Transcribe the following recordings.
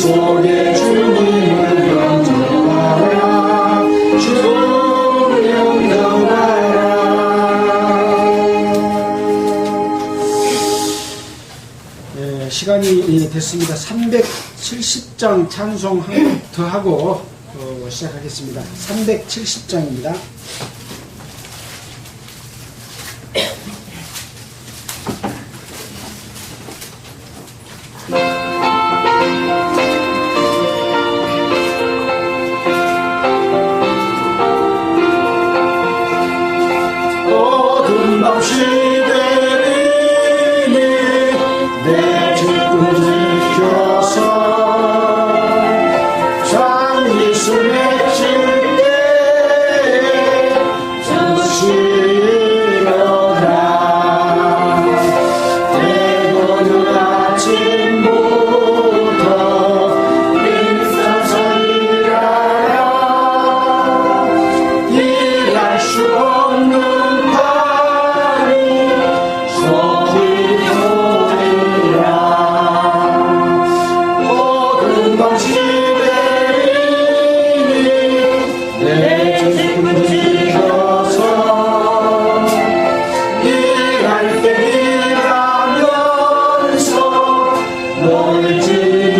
속에 주님을 영접하라. 주를 영접하라. 시간이 됐습니다. 370장 찬송 한 곡 더 하고 시작하겠습니다. 370장입니다. 어두운 밤 시대리니 내 질끈 지켜서 장미술 맺힐 때 잠시 일어나 때로는 아침부터 일어서 일하라. 일할 수 없는 팔이 속히 오리라. 모든 방식들이니 내 질끈 지켜서 일할 때 일하면서 놀지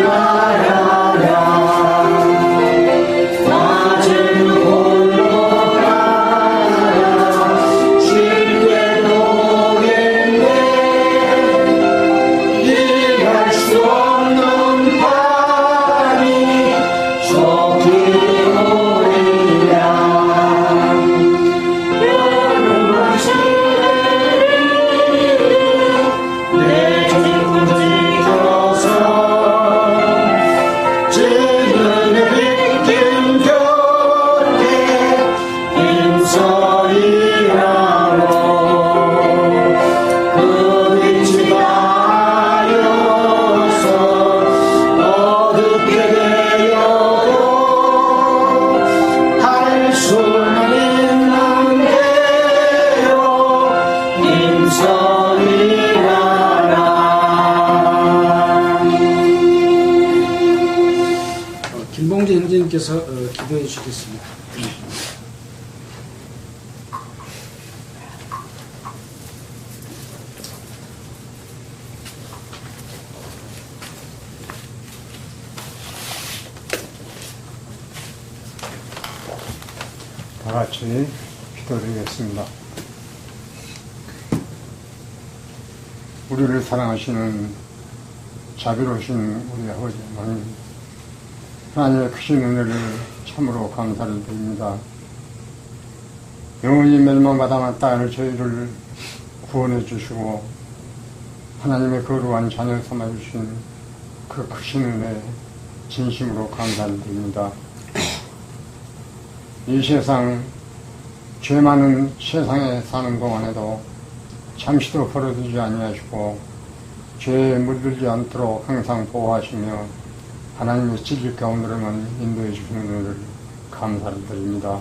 말아라. 낮에는 홀로 가라. 쉽게 노겠네. 일할 수 없는 팔이 속히 오리라. 여름 방식들이 내 질끈 지켜서 지금의 빗긴 곁에 힘써이라로 그 빛이 가여서 어둡게 되어도 할 수는 있는 대로 힘써이라라. 김봉재 형제님께서 기도해 주시겠습니다. 다 같이 기도드리겠습니다. 우리를 사랑하시는 자비로우신 우리 아버지 하나님, 하나님의 크신 은혜를 참으로 감사를 드립니다. 영원히 멸망받아만 딸 저희를 구원해 주시고 하나님의 거룩한 자녀 삼아 주신 그 크신 은혜 진심으로 감사를 드립니다. 이 세상, 죄 많은 세상에 사는 동안에도 잠시도 버려두지 아니하시고 죄에 물들지 않도록 항상 보호하시며 하나님의 진리 가운데로만 인도해 주시는 은혜를 감사를 드립니다.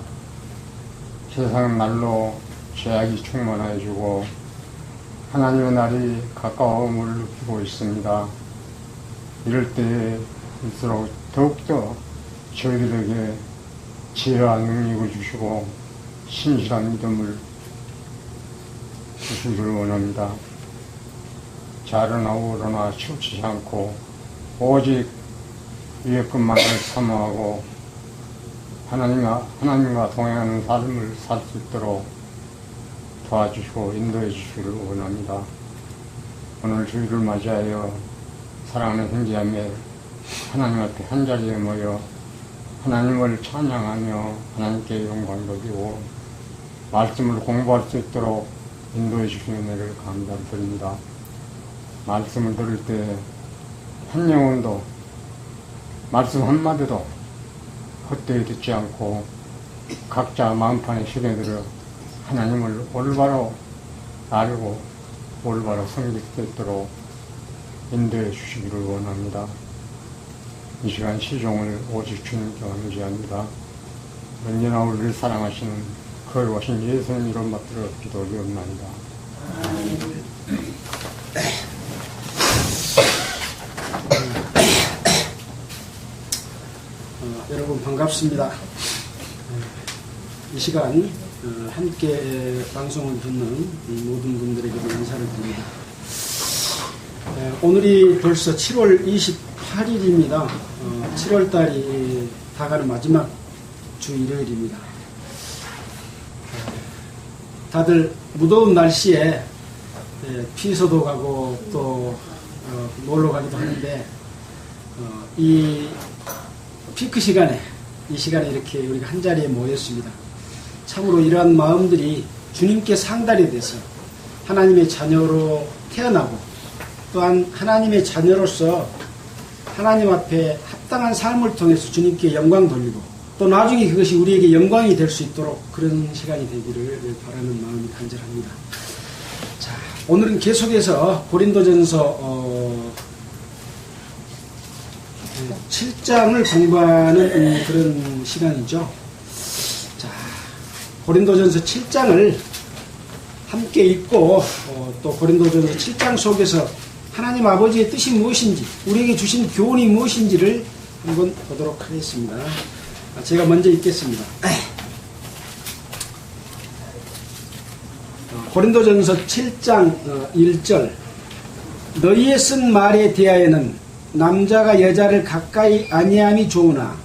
세상은 날로 죄악이 충만해 주고 하나님의 날이 가까움을 느끼고 있습니다. 이럴 때일수록 더욱더 저희들에게 지혜와 능력을 주시고 신실한 믿음을 주시기를 원합니다. 자르나 우러나 치우치지 않고 오직 위의 것만을 사모하고 하나님과 동행하는 삶을 살 수 있도록 도와주시고 인도해 주시기를 원합니다. 오늘 주일을 맞이하여 사랑하는 형제자매 하나님 앞에 한자리에 모여 하나님을 찬양하며 하나님께 영광 돌리고 말씀을 공부할 수 있도록 인도해 주시는 은혜를 감사드립니다. 말씀을 들을 때 한 영혼도 말씀 한마디도 헛되이 듣지 않고 각자 마음판에 실어들어 하나님을 올바로 알고 올바로 섬길 수 있도록 인도해 주시기를 원합니다. 이 시간 시종을 오직 주님께 의지합니다. 언제나 우리를 사랑하시는 거룩하신 예수님 이름 받들어 기도드리옵나이다. 여러분 반갑습니다. 이 시간 함께 방송을 듣는 모든 분들에게도 인사를 드립니다. 오늘이 벌써 7월 28일입니다. 7월달이 다가는 마지막 주 일요일입니다. 다들 무더운 날씨에 피서도 가고 또 놀러 가기도 하는데 이 피크 시간에 이 시간에 이렇게 우리가 한자리에 모였습니다. 참으로 이러한 마음들이 주님께 상달이 돼서 하나님의 자녀로 태어나고 또한 하나님의 자녀로서 하나님 앞에 합당한 삶을 통해서 주님께 영광 돌리고 또 나중에 그것이 우리에게 영광이 될 수 있도록 그런 시간이 되기를 바라는 마음이 간절합니다. 자, 오늘은 계속해서 고린도전서 7장을 공부하는 그런 시간이죠. 자, 고린도전서 7장을 함께 읽고 또 고린도전서 7장 속에서 하나님 아버지의 뜻이 무엇인지 우리에게 주신 교훈이 무엇인지를 한번 보도록 하겠습니다. 제가 먼저 읽겠습니다. 고린도전서 7장 1절 너희의 쓴 말에 대하여는 남자가 여자를 가까이 아니함이 좋으나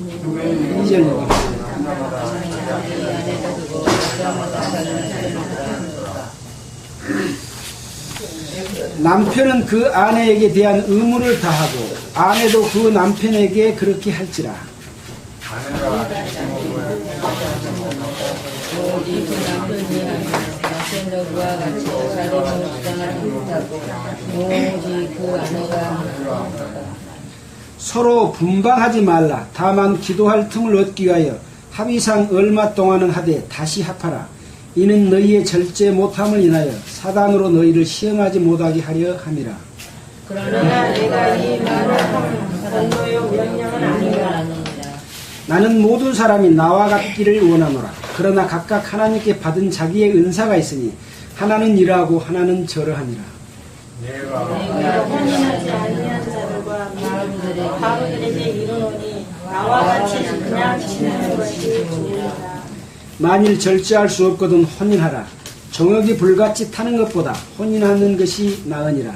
2절 남편은 그 아내에게 대한 의무를 다하고 아내도 그 남편에게 그렇게 할지라. 서로 분방하지 말라. 다만 기도할 틈을 얻기 위하여 합의상 얼마 동안은 하되 다시 합하라. 이는 너희의 절제 못함을 인하여 사단으로 너희를 시험하지 못하게 하려 함이라. 그러나 내가 이 말을 하면 권고요 명령은 아니라. 나는 모든 사람이 나와 같기를 원하노라. 그러나 각각 하나님께 받은 자기의 은사가 있으니 하나는 이러하고 하나는 저러하니라. 내가 혼인하지 아니한 자들과 바로들에게 이르노니 나와 같이 그냥 지내는 것이 좋으리라. 만일 절제할 수 없거든 혼인하라. 정욕이 불같이 타는 것보다 혼인하는 것이 나으니라.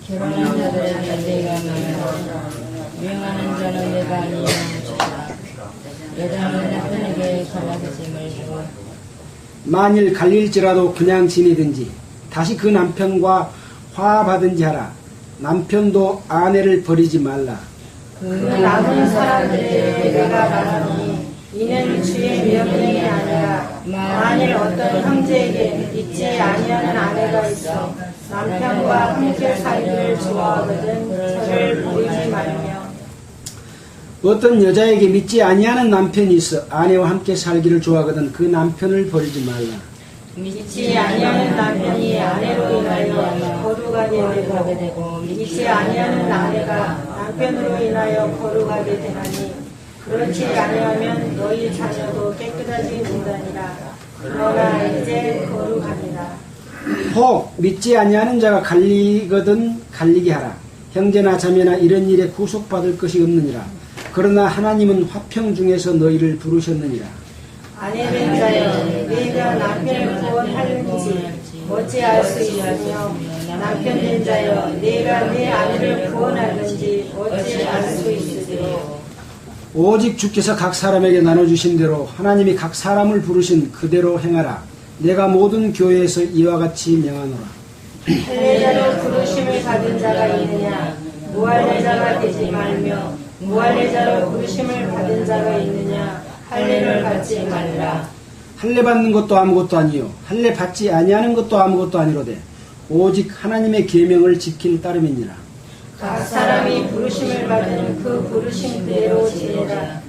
결혼한 자들에게 내가 명하노라. 명하는 자는 내가 아니라 여자는 남편에게 갈라지지 말고 만일 갈릴지라도 그냥 지내든지 다시 그 남편과 화합하든지 하라. 남편도 아내를 버리지 말라. 그 남은 사람들에게 내가 말하노니 이는 주의 명령이 아니라 만일 어떤 형제에게 믿지 아니하는 아내가 있어 남편과 함께 살기를 좋아하거든 저를 버리지 말며 어떤 여자에게 믿지 아니하는 남편이 있어 아내와 함께 살기를 좋아하거든 그 남편을 버리지 말라. 믿지 아니하는 남편이 아내로 인하여 거룩하게 되고 믿지 아니하는 아내가 남편으로 인하여 거룩하게 되나니 그렇지 아니하면 너희 자녀도 깨끗하지 못하니라. 그러나 이제 거룩하니라. 혹 믿지 아니하는 자가 갈리거든 갈리게 하라. 형제나 자매나 이런 일에 구속받을 것이 없느니라. 그러나 하나님은 화평 중에서 너희를 부르셨느니라. 아내된 자여 내가 남편을 구원하는지 어찌할 수 있으며 남편된 자여 내가 내 아내를 구원하는지 어찌할 수 있으리요. 오직 주께서 각 사람에게 나눠주신 대로 하나님이 각 사람을 부르신 그대로 행하라. 내가 모든 교회에서 이와 같이 명하노라. 할례자로 부르심을 받은 자가 있느냐 무할례자가 되지 말며 무할례자로 부르심을 받은 자가 있느냐 할례를 받지 말라. 할례 받는 것도 아무것도 아니요 할례 받지 아니하는 것도 아무것도 아니로되 오직 하나님의 계명을 지킬 따름이니라. 각 사람이 부르심을 받은 그 부르심 그대로 지내라.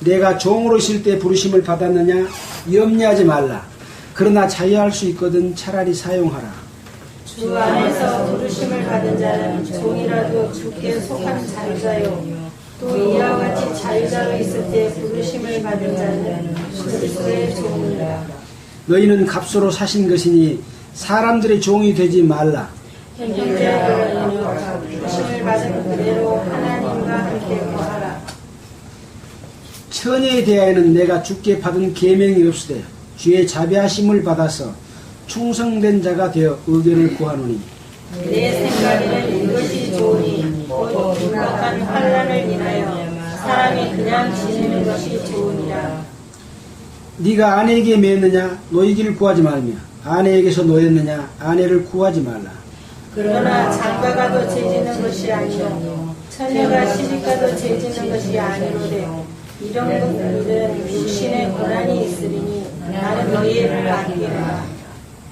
내가 종으로 있을 때 부르심을 받았느냐 염려하지 말라. 그러나 자유할 수 있거든 차라리 사용하라. 주 안에서 부르심을 받은 자는 종이라도 주께 속한 자유자요 또 이와 같이 자유자로 있을 때 부르심을 받은 자는 그리스도의 종이라. 너희는 값으로 사신 것이니 사람들의 종이 되지 말라. 형제들아 부르심을 받은 그대로 하나님과 함께 거하라. 처녀에 대하여는 내가 주께 받은 계명이 없으되 주의 자비하심을 받아서 충성된 자가 되어 의견을 구하노니 내 생각에는 이것이 좋으니 곧 불같은 환난을 인하여 사람이 그냥 지내는 것이 좋으니라. 네가 아내에게 매였느냐 노이기를 구하지 말며 아내에게서 노였느냐 아내를 구하지 말라. 그러나 장가가도 죄지는 것이 아니요 처녀가 시집가도 죄지는 것이 아니로되 이런 것들은 육신의 고난이 있으리니 나는 너희를 아끼라.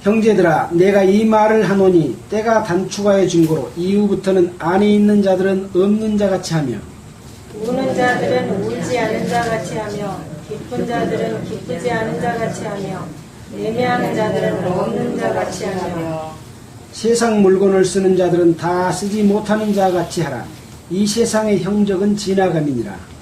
형제들아 내가 이 말을 하노니 때가 단축하여 증거로 이후부터는 안에 있는 자들은 없는 자같이 하며 우는 자들은 울지 않은 자같이 하며 기쁜 자들은 기쁘지 않은 자같이 하며 예매하는 자들은 없는 자같이 하며 세상 물건을 쓰는 자들은 다 쓰지 못하는 자같이 하라. 이 세상의 형적은 지나감이니라.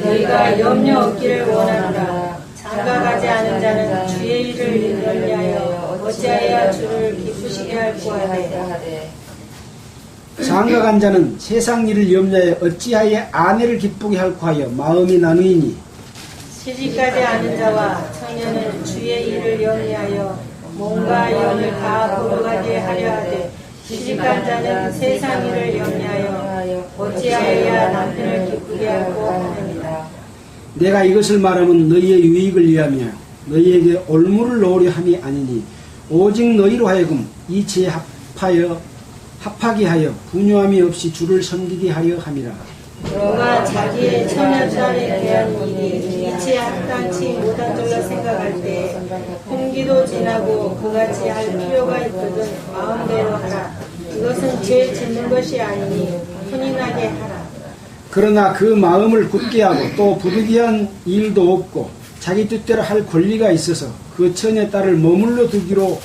너희가 염려 없기를 원하노라. 장가가지 않은 자는 주의 일을 열리하여 어찌하여 주를 기쁘시게 할고 하되 장가간 자는 세상 일을 염려하여 어찌하여 아내를 기쁘게 할고 하여 마음이 나누이니 시집가지 않은 자와 청년은 주의 일을 염려하여 몸과 영을 다 보러가게 하려 하되 시집간 자는 세상 일을 염려하여 어찌하여야 남편을 기쁘게 하고 하느니라. 내가 이것을 말하면 너희의 유익을 위하며 너희에게 올무를 놓으려 함이 아니니 오직 너희로 하여금 이치에 합하게 하여 분유함이 없이 주를 섬기게 하려 함이라. 너가 자기의 처녀딸에 대한 일이 이치에 합당치 못한 줄로 생각할 때 홍기도 지나고 그같이 할 필요가 있거든 마음대로 하라. 이것은 죄 짓는 것이 아니니 혼인하게 하라. 그러나 그 마음을 굳게 하고 또 부득이한 일도 없고 자기 뜻대로 할 권리가 있어서 그 처녀딸을 머물러 두기로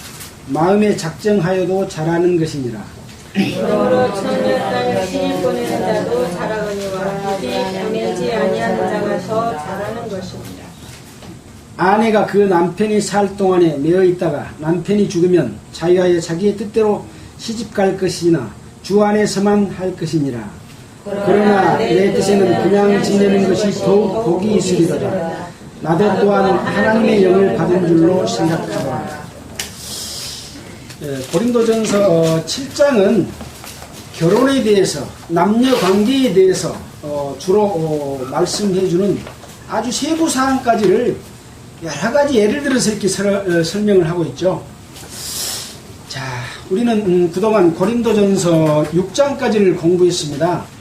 마음에 작정하여도 잘하는 것이니라. 그러므로 처녀딸 시집 보내는 자도 잘하거니와 시집 보내지 아니하는 자가 더 잘하는 것입니다. 아내가 그 남편이 살 동안에 매어 있다가 남편이 죽으면 자유하여 자기의 뜻대로 시집갈 것이나 주 안에서만 할 것이니라. 그러나 내 뜻에는 그냥 지내는 것이 더욱 복이 있으리로다. 나도 또한 하나님의 영을 받은 줄로 생각하노라. 고린도전서 7장은 결혼에 대해서 남녀 관계에 대해서 주로 말씀해주는 아주 세부 사항까지를 여러 가지 예를 들어서 이렇게 설명을 하고 있죠. 자, 우리는 그동안 고린도전서 6장까지를 공부했습니다.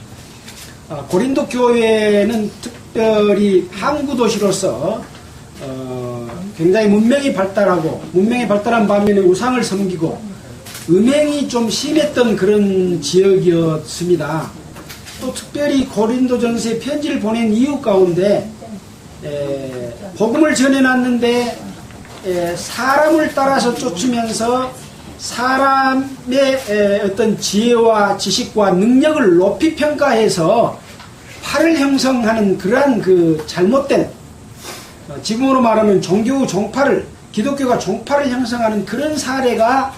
고린도 교회는 특별히 항구 도시로서 굉장히 문명이 발달한 반면에 우상을 섬기고 음행이 좀 심했던 그런 지역이었습니다. 또 특별히 고린도전서에 편지를 보낸 이유 가운데 복음을 전해놨는데 사람을 따라서 쫓으면서 사람의 어떤 지혜와 지식과 능력을 높이 평가해서 팔을 형성하는 그러한 그 잘못된 지금으로 말하면 기독교가 종파를 형성하는 그런 사례가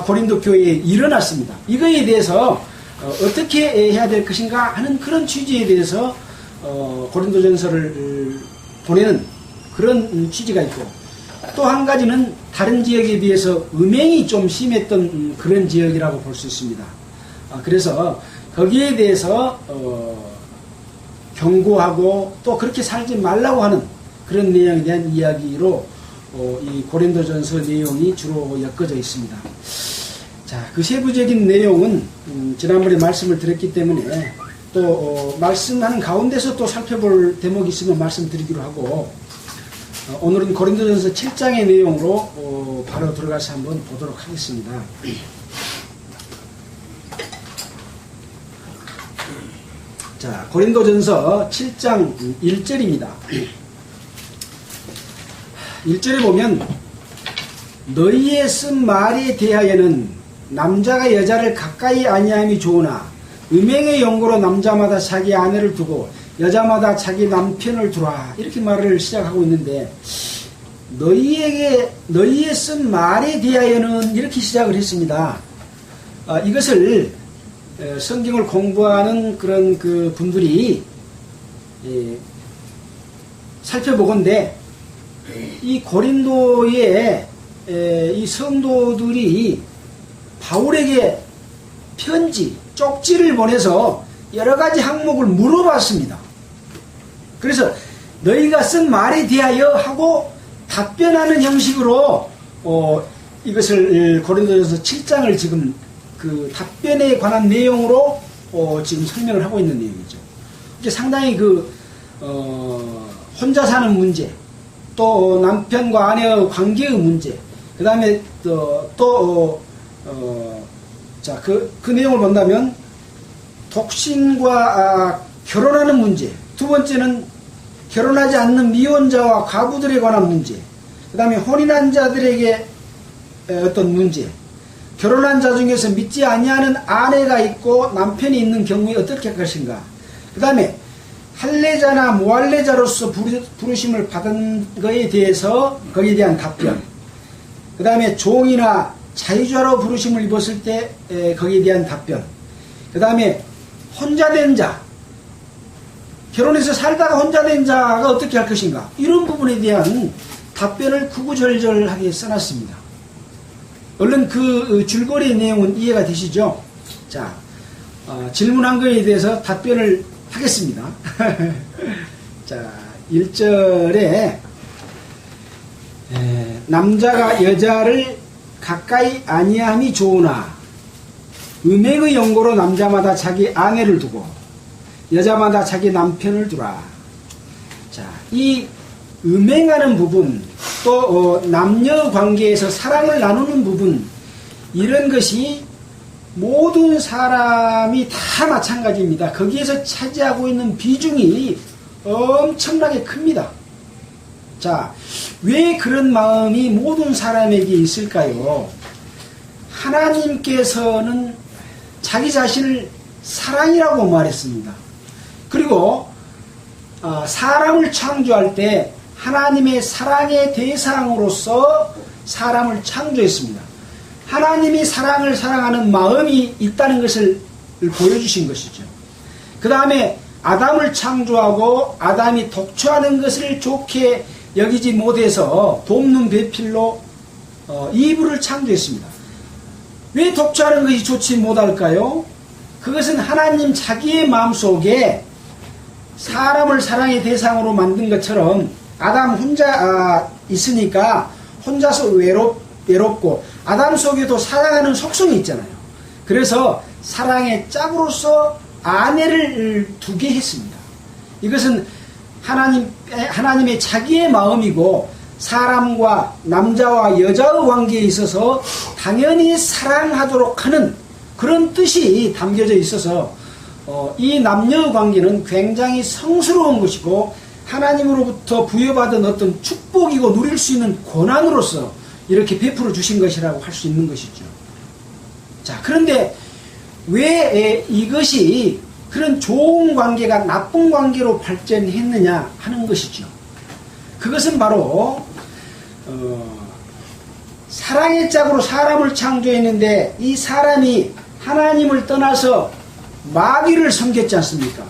고린도 교회에 일어났습니다. 이거에 대해서 어떻게 해야 될 것인가 하는 그런 취지에 대해서 고린도전서를 보내는 그런 취지가 있고, 또 한 가지는 다른 지역에 비해서 음행이 좀 심했던 그런 지역이라고 볼 수 있습니다. 그래서 거기에 대해서 경고하고 또 그렇게 살지 말라고 하는 그런 내용에 대한 이야기로 이 고린도전서 내용이 주로 엮어져 있습니다. 자, 그 세부적인 내용은 지난번에 말씀을 드렸기 때문에 또 말씀하는 가운데서 또 살펴볼 대목이 있으면 말씀드리기로 하고, 오늘은 고린도전서 7장의 내용으로 바로 들어가서 한번 보도록 하겠습니다. 자, 고린도전서 7장 1절입니다. 1절에 보면 너희의 쓴 말에 대하여는 남자가 여자를 가까이 아니함이 좋으나 음행의 용고로 남자마다 자기 아내를 두고 여자마다 자기 남편을 두라, 이렇게 말을 시작하고 있는데, 너희의 쓴 말에 대하여는 이렇게 시작을 했습니다. 이것을 성경을 공부하는 그런 그 분들이 살펴보건대 이 고린도의 이 성도들이 바울에게 편지, 쪽지를 보내서 여러 가지 항목을 물어봤습니다. 그래서 너희가 쓴 말에 대하여 하고 답변하는 형식으로 이것을 고린도전서 7장을 지금 그 답변에 관한 내용으로 지금 설명을 하고 있는 내용이죠. 이게 상당히 혼자 사는 문제, 또 남편과 아내의 관계의 문제, 그 다음에 그 내용을 본다면 독신과 결혼하는 문제, 두 번째는 결혼하지 않는 미혼자와 과부들에 관한 문제, 그 다음에 혼인한 자들에게 어떤 문제, 결혼한 자 중에서 믿지 아니하는 아내가 있고 남편이 있는 경우에 어떻게 할 것인가, 그 다음에 할례자나 무할례자로서 부르심을 받은 것에 대해서 거기에 대한 답변, 그 다음에 종이나 자유자로 부르심을 입었을 때 거기에 대한 답변, 그 다음에 혼자 된 자, 결혼해서 살다가 혼자 된 자가 어떻게 할 것인가, 이런 부분에 대한 답변을 구구절절하게 써놨습니다. 얼른 그 줄거리의 내용은 이해가 되시죠? 자, 질문한 거에 대해서 답변을 하겠습니다. 자, 1절에 남자가 여자를 가까이 아니함이 좋으나 음행의 연고로 남자마다 자기 아내를 두고 여자마다 자기 남편을 두라. 자, 이 음행하는 부분, 또 남녀 관계에서 사랑을 나누는 부분, 이런 것이 모든 사람이 다 마찬가지입니다. 거기에서 차지하고 있는 비중이 엄청나게 큽니다. 자, 왜 그런 마음이 모든 사람에게 있을까요? 하나님께서는 자기 자신을 사랑이라고 말했습니다. 그리고 사람을 창조할 때 하나님의 사랑의 대상으로서 사람을 창조했습니다. 하나님이 사랑을 사랑하는 마음이 있다는 것을 보여주신 것이죠. 그 다음에 아담을 창조하고 아담이 독초하는 것을 좋게 여기지 못해서 돕는 배필로 이브를 창조했습니다. 왜 독초하는 것이 좋지 못할까요? 그것은 하나님 자기의 마음속에 사람을 사랑의 대상으로 만든 것처럼 아담 혼자 있으니까 혼자서 외롭고 아담 속에도 사랑하는 속성이 있잖아요. 그래서 사랑의 짝으로서 아내를 두게 했습니다. 이것은 하나님의 자기의 마음이고 사람과 남자와 여자의 관계에 있어서 당연히 사랑하도록 하는 그런 뜻이 담겨져 있어서 이 남녀의 관계는 굉장히 성스러운 것이고 하나님으로부터 부여받은 어떤 축복이고 누릴 수 있는 권한으로서 이렇게 베풀어 주신 것이라고 할 수 있는 것이죠. 자, 그런데 왜 이것이 그런 좋은 관계가 나쁜 관계로 발전했느냐 하는 것이죠. 그것은 바로 사랑의 짝으로 사람을 창조했는데 이 사람이 하나님을 떠나서 마귀를 섬겼지 않습니까?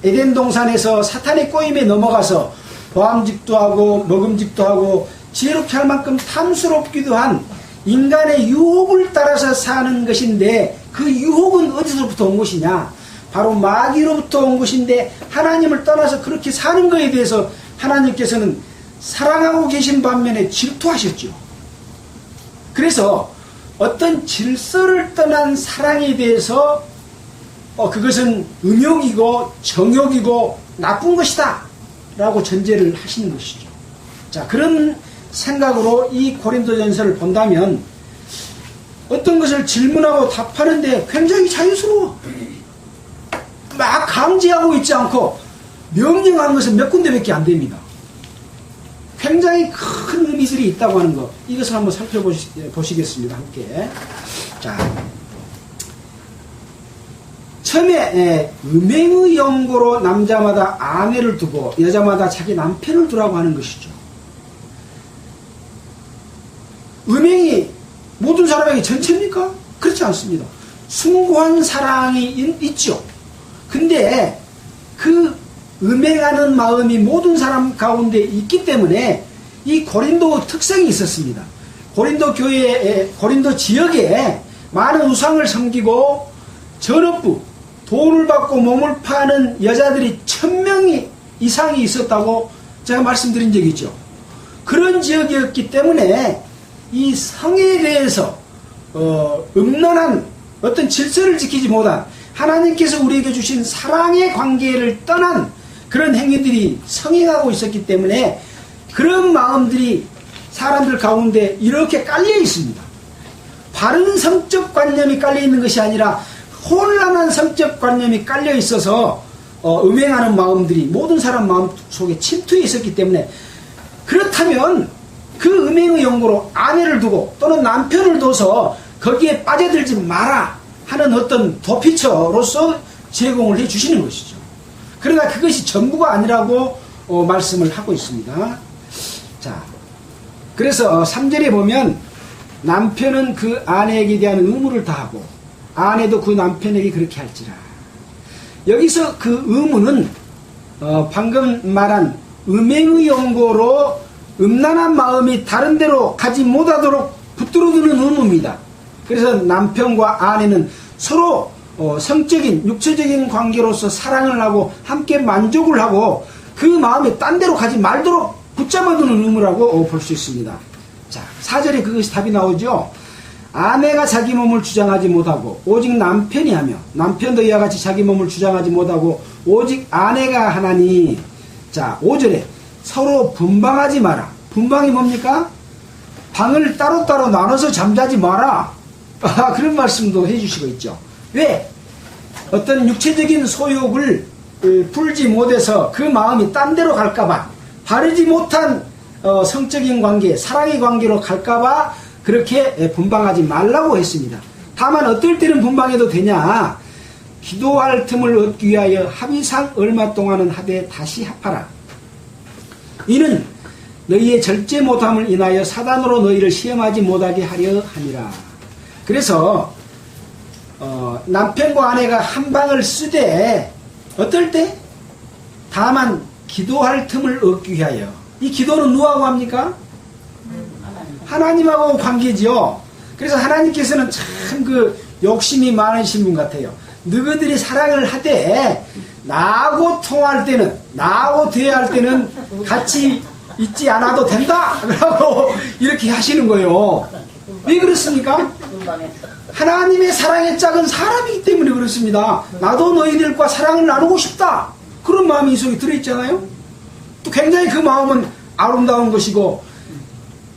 에덴 동산에서 사탄의 꼬임에 넘어가서 보암직도 하고 먹음직도 하고 지혜롭게 할 만큼 탐스럽기도 한 인간의 유혹을 따라서 사는 것인데 그 유혹은 어디서부터 온 것이냐? 바로 마귀로부터 온 것인데 하나님을 떠나서 그렇게 사는 것에 대해서 하나님께서는 사랑하고 계신 반면에 질투하셨죠. 그래서 어떤 질서를 떠난 사랑에 대해서 그것은 음욕이고 정욕이고 나쁜 것이다 라고 전제를 하시는 것이죠. 자, 그런 생각으로 이 고린도전서를 본다면 어떤 것을 질문하고 답하는데 굉장히 자유스러워. 막 강제하고 있지 않고 명령하는 것은 몇 군데밖에 안 됩니다. 굉장히 큰 의미들이 있다고 하는 것, 이것을 한번 살펴보시겠습니다. 함께. 자, 처음에 음행의 연고로 남자마다 아내를 두고 여자마다 자기 남편을 두라고 하는 것이죠. 음행이 모든 사람에게 전체입니까? 그렇지 않습니다. 숭고한 사랑이 있죠. 근데 그 음행하는 마음이 모든 사람 가운데 있기 때문에 이 고린도 특성이 있었습니다. 고린도 교회에, 고린도 지역에 많은 우상을 섬기고 전업부, 돈을 받고 몸을 파는 여자들이 1000명 이상이 있었다고 제가 말씀드린 적이 있죠. 그런 지역이었기 때문에 이 성에 대해서 음란한 어떤 질서를 지키지 못한 하나님께서 우리에게 주신 사랑의 관계를 떠난 그런 행위들이 성행하고 있었기 때문에 그런 마음들이 사람들 가운데 이렇게 깔려 있습니다. 바른 성적 관념이 깔려 있는 것이 아니라 혼란한 성적 관념이 깔려 있어서 음행하는 마음들이 모든 사람 마음 속에 침투해 있었기 때문에, 그렇다면 그 음행의 연고로 아내를 두고 또는 남편을 둬서 거기에 빠져들지 마라 하는 어떤 도피처로서 제공을 해 주시는 것이죠. 그러나 그것이 전부가 아니라고 말씀을 하고 있습니다. 자, 그래서 3절에 보면 남편은 그 아내에게 대한 의무를 다하고 아내도 그 남편에게 그렇게 할지라. 여기서 그 의무는 방금 말한 음행의 연고로 음란한 마음이 다른 데로 가지 못하도록 붙들어두는 의무입니다. 그래서 남편과 아내는 서로 성적인 육체적인 관계로서 사랑을 하고 함께 만족을 하고 그 마음이 딴 데로 가지 말도록 붙잡아두는 의무라고 볼 수 있습니다. 자, 4절에 그것이 답이 나오죠. 아내가 자기 몸을 주장하지 못하고 오직 남편이 하며 남편도 이와 같이 자기 몸을 주장하지 못하고 오직 아내가 하나니. 자, 5절에 서로 분방하지 마라. 분방이 뭡니까? 방을 따로따로 나눠서 잠자지 마라. 그런 말씀도 해주시고 있죠. 왜? 어떤 육체적인 소욕을 풀지 못해서 그 마음이 딴 데로 갈까봐, 바르지 못한 성적인 관계, 사랑의 관계로 갈까봐 그렇게 분방하지 말라고 했습니다. 다만 어떨 때는 분방해도 되냐? 기도할 틈을 얻기 위하여 합의상 얼마 동안은 하되 다시 합하라. 이는 너희의 절제 못함을 인하여 사단으로 너희를 시험하지 못하게 하려 함이라. 그래서 남편과 아내가 한 방을 쓰되 어떨 때? 다만 기도할 틈을 얻기 위하여. 이 기도는 누구하고 합니까? 하나님하고 관계지요. 그래서 하나님께서는 참 그 욕심이 많으신 분 같아요. 너희들이 사랑을 하되 나하고 통할 때는, 나하고 대화할 때는 같이 있지 않아도 된다 라고 이렇게 하시는 거예요. 왜 그렇습니까? 하나님의 사랑의 짝은 사람이기 때문에 그렇습니다. 나도 너희들과 사랑을 나누고 싶다, 그런 마음이 이 속에 들어있잖아요. 또 굉장히 그 마음은 아름다운 것이고,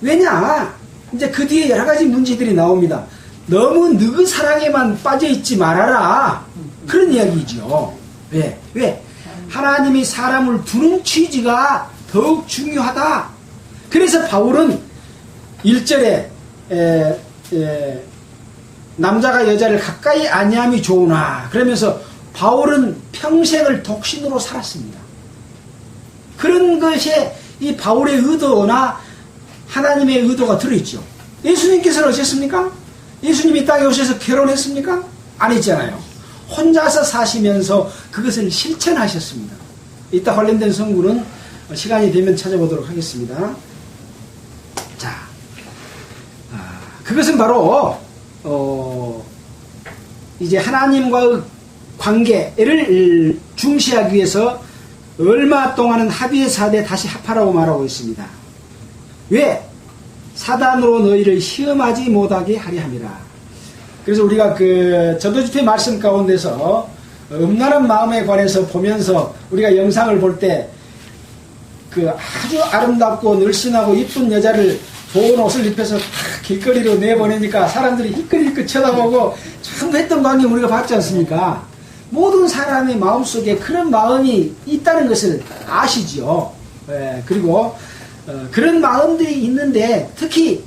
왜냐, 이제 그 뒤에 여러 가지 문제들이 나옵니다. 너무 너희 사랑에만 빠져있지 말아라, 그런 이야기죠. 왜? 하나님이 사람을 두는 취지가 더욱 중요하다. 그래서 바울은 1절에 남자가 여자를 가까이 아니함이 좋으나, 그러면서 바울은 평생을 독신으로 살았습니다. 그런 것에 이 바울의 의도나 하나님의 의도가 들어있죠. 예수님께서는 어셨습니까? 예수님이 땅에 오셔서 결혼했습니까? 아니잖아요. 혼자서 사시면서 그것을 실천하셨습니다. 이따 관련된 성구는 시간이 되면 찾아보도록 하겠습니다. 자, 그것은 바로 이제 하나님과의 관계를 중시하기 위해서 얼마 동안은 합의해서 하되 다시 합하라고 말하고 있습니다. 왜? 사단으로 너희를 시험하지 못하게 하려 함이라. 그래서 우리가 그 전도집회 말씀 가운데서 음란한 마음에 관해서 보면서 우리가 영상을 볼 때 그 아주 아름답고 늘씬하고 이쁜 여자를 좋은 옷을 입혀서 길거리로 내보내니까 사람들이 희끗희끗 쳐다보고 참 했던 광경 우리가 봤지 않습니까? 모든 사람의 마음속에 그런 마음이 있다는 것을 아시죠. 그리고 그런 마음들이 있는데, 특히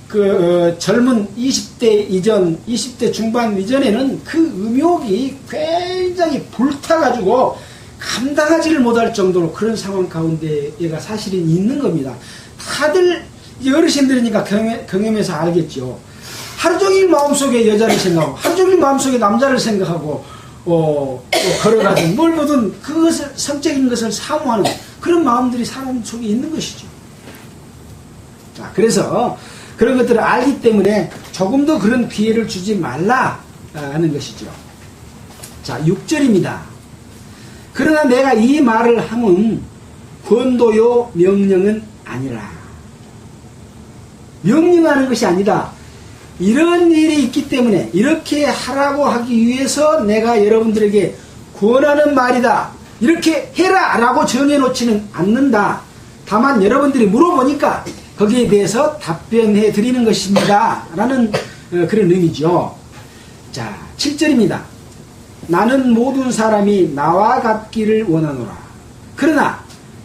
그 젊은 20대 이전, 20대 중반 이전에는 그 음욕이 굉장히 불타가지고 감당하지를 못할 정도로 그런 상황 가운데 얘가 사실은 있는 겁니다. 다들 어르신들이니까 경험해서 알겠죠. 하루 종일 마음속에 여자를 생각하고 하루 종일 마음속에 남자를 생각하고 또 걸어가든 뭘 보든 그것을 성적인 것을 사모하는 그런 마음들이 사람 속에 있는 것이죠. 자, 그래서 그런 것들을 알기 때문에 조금 더 그런 기회를 주지 말라 하는 것이죠. 자, 6절입니다. 그러나 내가 이 말을 함은 권도요 명령은 아니라. 명령하는 것이 아니다. 이런 일이 있기 때문에 이렇게 하라고 하기 위해서 내가 여러분들에게 권하는 말이다. 이렇게 해라 라고 정해놓지는 않는다. 다만 여러분들이 물어보니까 거기에 대해서 답변해 드리는 것입니다. 라는 그런 의미죠. 자, 7절입니다. 나는 모든 사람이 나와 같기를 원하노라. 그러나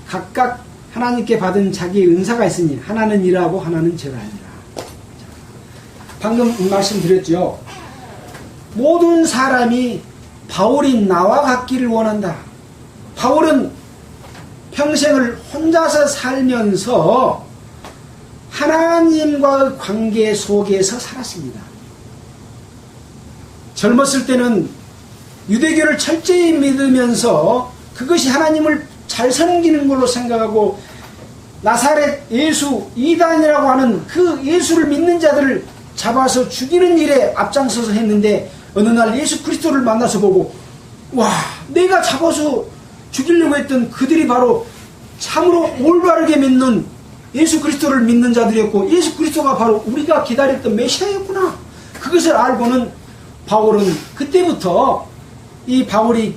각각 하나님께 받은 자기의 은사가 있으니 하나는 이라고 하나는 저라니라. 방금 말씀드렸죠. 모든 사람이 바울이 나와 같기를 원한다. 바울은 평생을 혼자서 살면서 하나님과의 관계 속에서 살았습니다. 젊었을 때는 유대교를 철저히 믿으면서 그것이 하나님을 잘 섬기는 걸로 생각하고 나사렛 예수 이단이라고 하는 그 예수를 믿는 자들을 잡아서 죽이는 일에 앞장서서 했는데 어느 날 예수 그리스도를 만나서 보고 와, 내가 잡아서 죽이려고 했던 그들이 바로 참으로 올바르게 믿는 예수 그리스도를 믿는 자들이었고 예수 그리스도가 바로 우리가 기다렸던 메시아였구나. 그것을 알고는 바울은 그때부터 이 바울이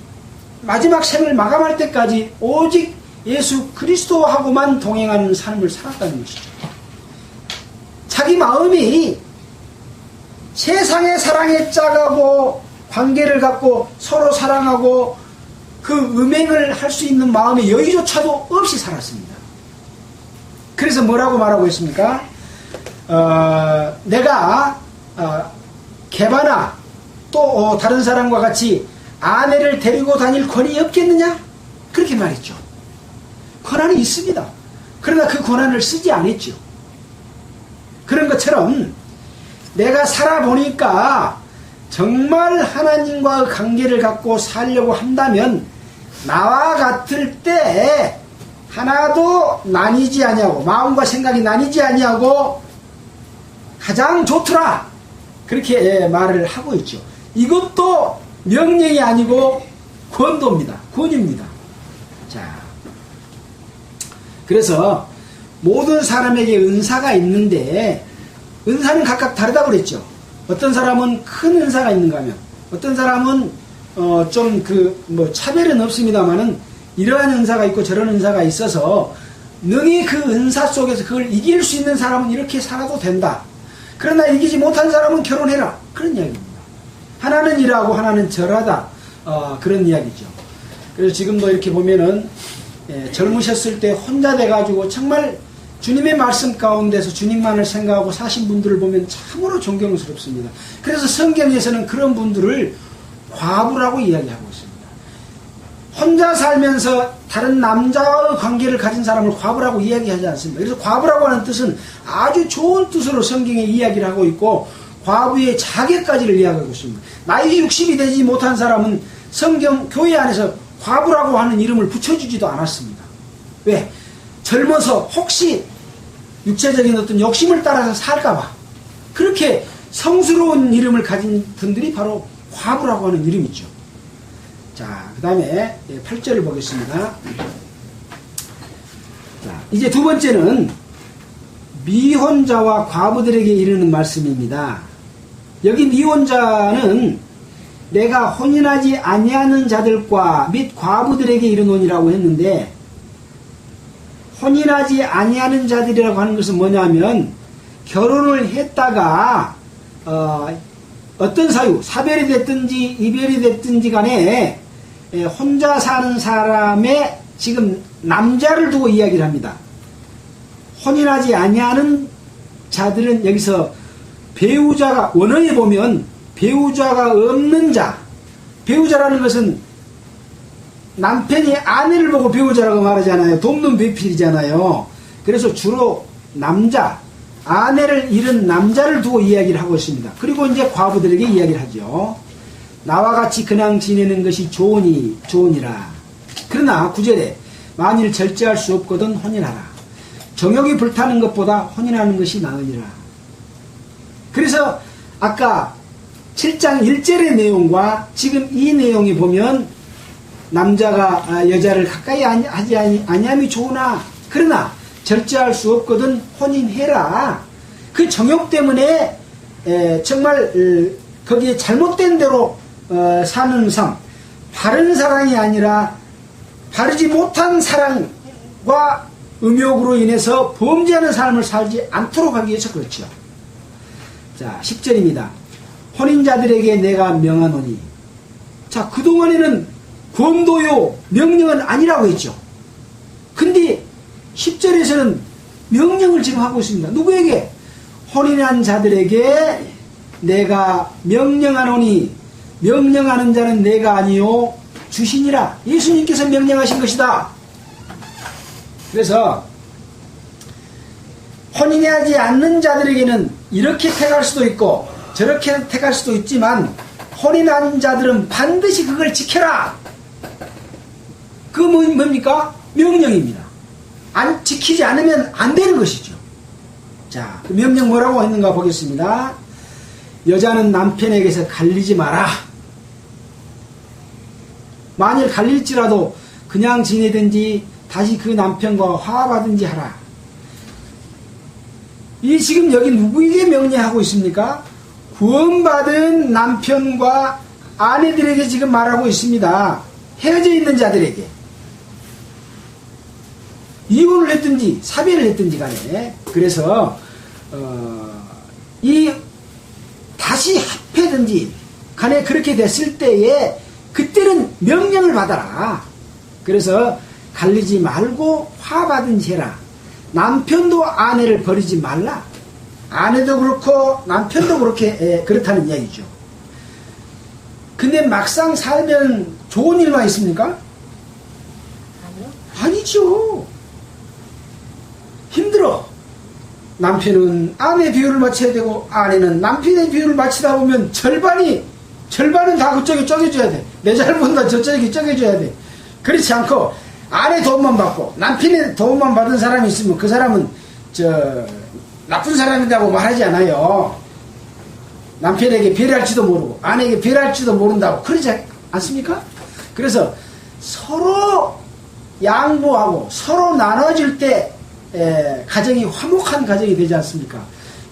마지막 생을 마감할 때까지 오직 예수 그리스도하고만 동행하는 삶을 살았다는 것이죠. 자기 마음이 세상의 사랑에 짜가고 관계를 갖고 서로 사랑하고 그 음행을 할 수 있는 마음의 여유조차도 없이 살았습니다. 그래서 뭐라고 말하고 있습니까? 내가 개바나 또 다른 사람과 같이 아내를 데리고 다닐 권한이 없겠느냐? 그렇게 말했죠. 권한이 있습니다. 그러나 그 권한을 쓰지 않았죠. 그런 것처럼 내가 살아보니까 정말 하나님과의 관계를 갖고 살려고 한다면 나와 같을 때 하나도 나뉘지 아니하고 마음과 생각이 나뉘지 아니하고 가장 좋더라. 그렇게 말을 하고 있죠. 이것도 명령이 아니고 권도입니다. 권유입니다. 자, 그래서 모든 사람에게 은사가 있는데 은사는 각각 다르다고 그랬죠. 어떤 사람은 큰 은사가 있는가 하면 어떤 사람은 좀 차별은 없습니다만은 이러한 은사가 있고 저런 은사가 있어서 능히 그 은사 속에서 그걸 이길 수 있는 사람은 이렇게 살아도 된다. 그러나 이기지 못한 사람은 결혼해라. 그런 이야기입니다. 하나는 이라고 하나는 절하다. 그런 이야기죠. 그래서 지금도 이렇게 보면은 젊으셨을 때 혼자 돼가지고 정말 주님의 말씀 가운데서 주님만을 생각하고 사신 분들을 보면 참으로 존경스럽습니다. 그래서 성경에서는 그런 분들을 과부라고 이야기하고 있습니다. 혼자 살면서 다른 남자와의 관계를 가진 사람을 과부라고 이야기하지 않습니다. 그래서 과부라고 하는 뜻은 아주 좋은 뜻으로 성경에 이야기를 하고 있고 과부의 자격까지를 이야기하고 있습니다. 나이 60이 되지 못한 사람은 성경 교회 안에서 과부라고 하는 이름을 붙여주지도 않았습니다. 왜? 젊어서 혹시 육체적인 어떤 욕심을 따라서 살까봐 그렇게 성스러운 이름을 가진 분들이 바로 과부라고 하는 이름이죠. 자, 그 다음에 8절을 보겠습니다. 자, 이제 두 번째는 미혼자와 과부들에게 이르는 말씀입니다. 여기 미혼자는 내가 혼인하지 아니하는 자들과 및 과부들에게 이르노니라고 했는데 혼인하지 아니하는 자들이라고 하는 것은 뭐냐면 결혼을 했다가 어떤 사유, 사별이 됐든지 이별이 됐든지 간에 혼자 사는 사람의 지금 남자를 두고 이야기를 합니다. 혼인하지 아니하는 자들은 여기서 배우자가 원어에 보면 배우자가 없는 자, 배우자라는 것은 남편이 아내를 보고 배우자라고 말하잖아요. 돕는 배필이잖아요. 그래서 주로 남자, 아내를 잃은 남자를 두고 이야기를 하고 있습니다. 그리고 이제 과부들에게 이야기를 하죠. 나와 같이 그냥 지내는 것이 좋으니라. 그러나 9절에 만일 절제할 수 없거든 혼인하라. 정욕이 불타는 것보다 혼인하는 것이 나으니라. 그래서 아까 7장 1절의 내용과 지금 이 내용에 보면 남자가 여자를 가까이 하지 아니함이 좋으나 그러나 절제할 수 없거든 혼인해라. 그 정욕 때문에 정말 거기에 잘못된 대로 사는 삶, 바른 사랑이 아니라 바르지 못한 사랑과 음욕으로 인해서 범죄하는 삶을 살지 않도록 하기 위해서 그렇죠. 자, 10절입니다. 혼인자들에게 내가 명하노니. 자, 그동안에는 권도요 명령은 아니라고 했죠. 근데 10절에서는 명령을 지금 하고 있습니다. 누구에게? 혼인한 자들에게 내가 명령하노니. 명령하는 자는 내가 아니요 주시니라. 예수님께서 명령하신 것이다. 그래서 혼인하지 않는 자들에게는 이렇게 택할 수도 있고 저렇게 택할 수도 있지만 혼인한 자들은 반드시 그걸 지켜라. 그 뭡니까? 명령입니다. 안 지키지 않으면 안 되는 것이죠. 자, 그 명령 뭐라고 했는가 보겠습니다. 여자는 남편에게서 갈리지 마라. 만일 갈릴지라도 그냥 지내든지 다시 그 남편과 화합하든지 하라. 이 지금 여기 누구에게 명령하고 있습니까? 구원받은 남편과 아내들에게 지금 말하고 있습니다. 헤어져 있는 자들에게. 이혼을 했든지 사별을 했든지 간에. 그래서 이 다시 합해든지 간에 그렇게 됐을 때에 그때는 명령을 받아라. 그래서 갈리지 말고 화합하든지 해라. 남편도 아내를 버리지 말라. 아내도 그렇고 남편도 그렇게 그렇다는 이야기죠. 근데 막상 살면 좋은 일만 있습니까? 아니요. 아니죠. 힘들어. 남편은 아내 비율을 맞춰야 되고 아내는 남편의 비율을 맞추다 보면 절반은 다 그쪽에 쪼개줘야 돼. 내 잘못은 저쪽에 쪼개줘야 돼. 그렇지 않고 아내 도움만 받고 남편의 도움만 받은 사람이 있으면 그 사람은 나쁜 사람이라고 말하지 않아요. 남편에게 배려할지도 모르고 아내에게 배려할지도 모른다고 그러지 않습니까? 그래서 서로 양보하고 서로 나눠줄 때 가정이 화목한 가정이 되지 않습니까?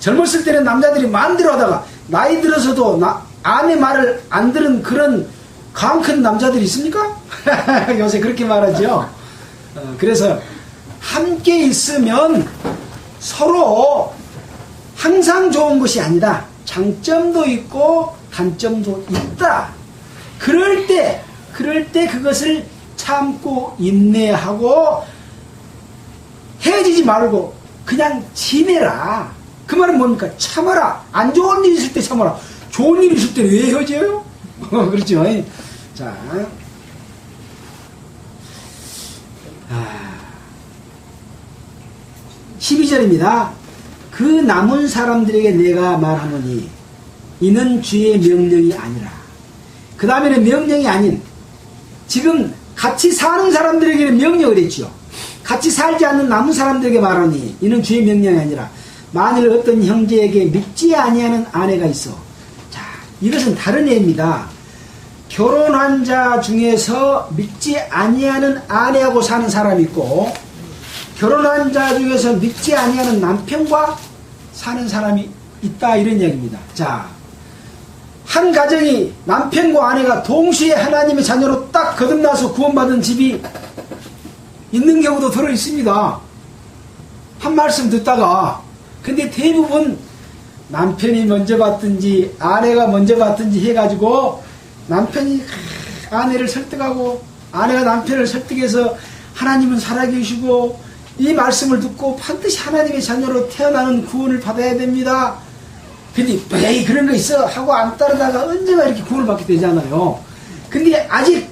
젊었을 때는 남자들이 마음대로 하다가 나이 들어서도 아내 말을 안 들은 그런 강 큰 남자들이 있습니까? 요새 그렇게 말하죠. 그래서 함께 있으면 서로 항상 좋은 것이 아니다. 장점도 있고 단점도 있다. 그럴 때 그것을 참고 인내하고 헤어지지 말고 그냥 지내라. 그 말은 뭡니까? 참아라. 안 좋은 일 있을 때 참아라. 좋은 일 있을 때 왜 헤어져요? 그렇죠. 자, 12절입니다. 그 남은 사람들에게 내가 말하노니 이는 주의 명령이 아니라. 그 다음에는 명령이 아닌 지금 같이 사는 사람들에게는 명령을 했죠. 같이 살지 않는 남은 사람들에게 말하니 이는 주의 명령이 아니라 만일 어떤 형제에게 믿지 아니하는 아내가 있어. 자, 이것은 다른 예입니다. 결혼한 자 중에서 믿지 아니하는 아내하고 사는 사람이 있고 결혼한 자 중에서 믿지 아니하는 남편과 사는 사람이 있다, 이런 이야기입니다. 자, 한 가정이 남편과 아내가 동시에 하나님의 자녀로 딱 거듭나서 구원받은 집이 있는 경우도 들어 있습니다. 한 말씀 듣다가. 근데 대부분 남편이 먼저 받든지 아내가 먼저 받든지 해가지고 남편이 아내를 설득하고 아내가 남편을 설득해서 하나님은 살아계시고 이 말씀을 듣고 반드시 하나님의 자녀로 태어나는 구원을 받아야 됩니다. 근데 에이 그런 거 있어 하고 안 따르다가 언제가 이렇게 구원을 받게 되잖아요. 근데 아직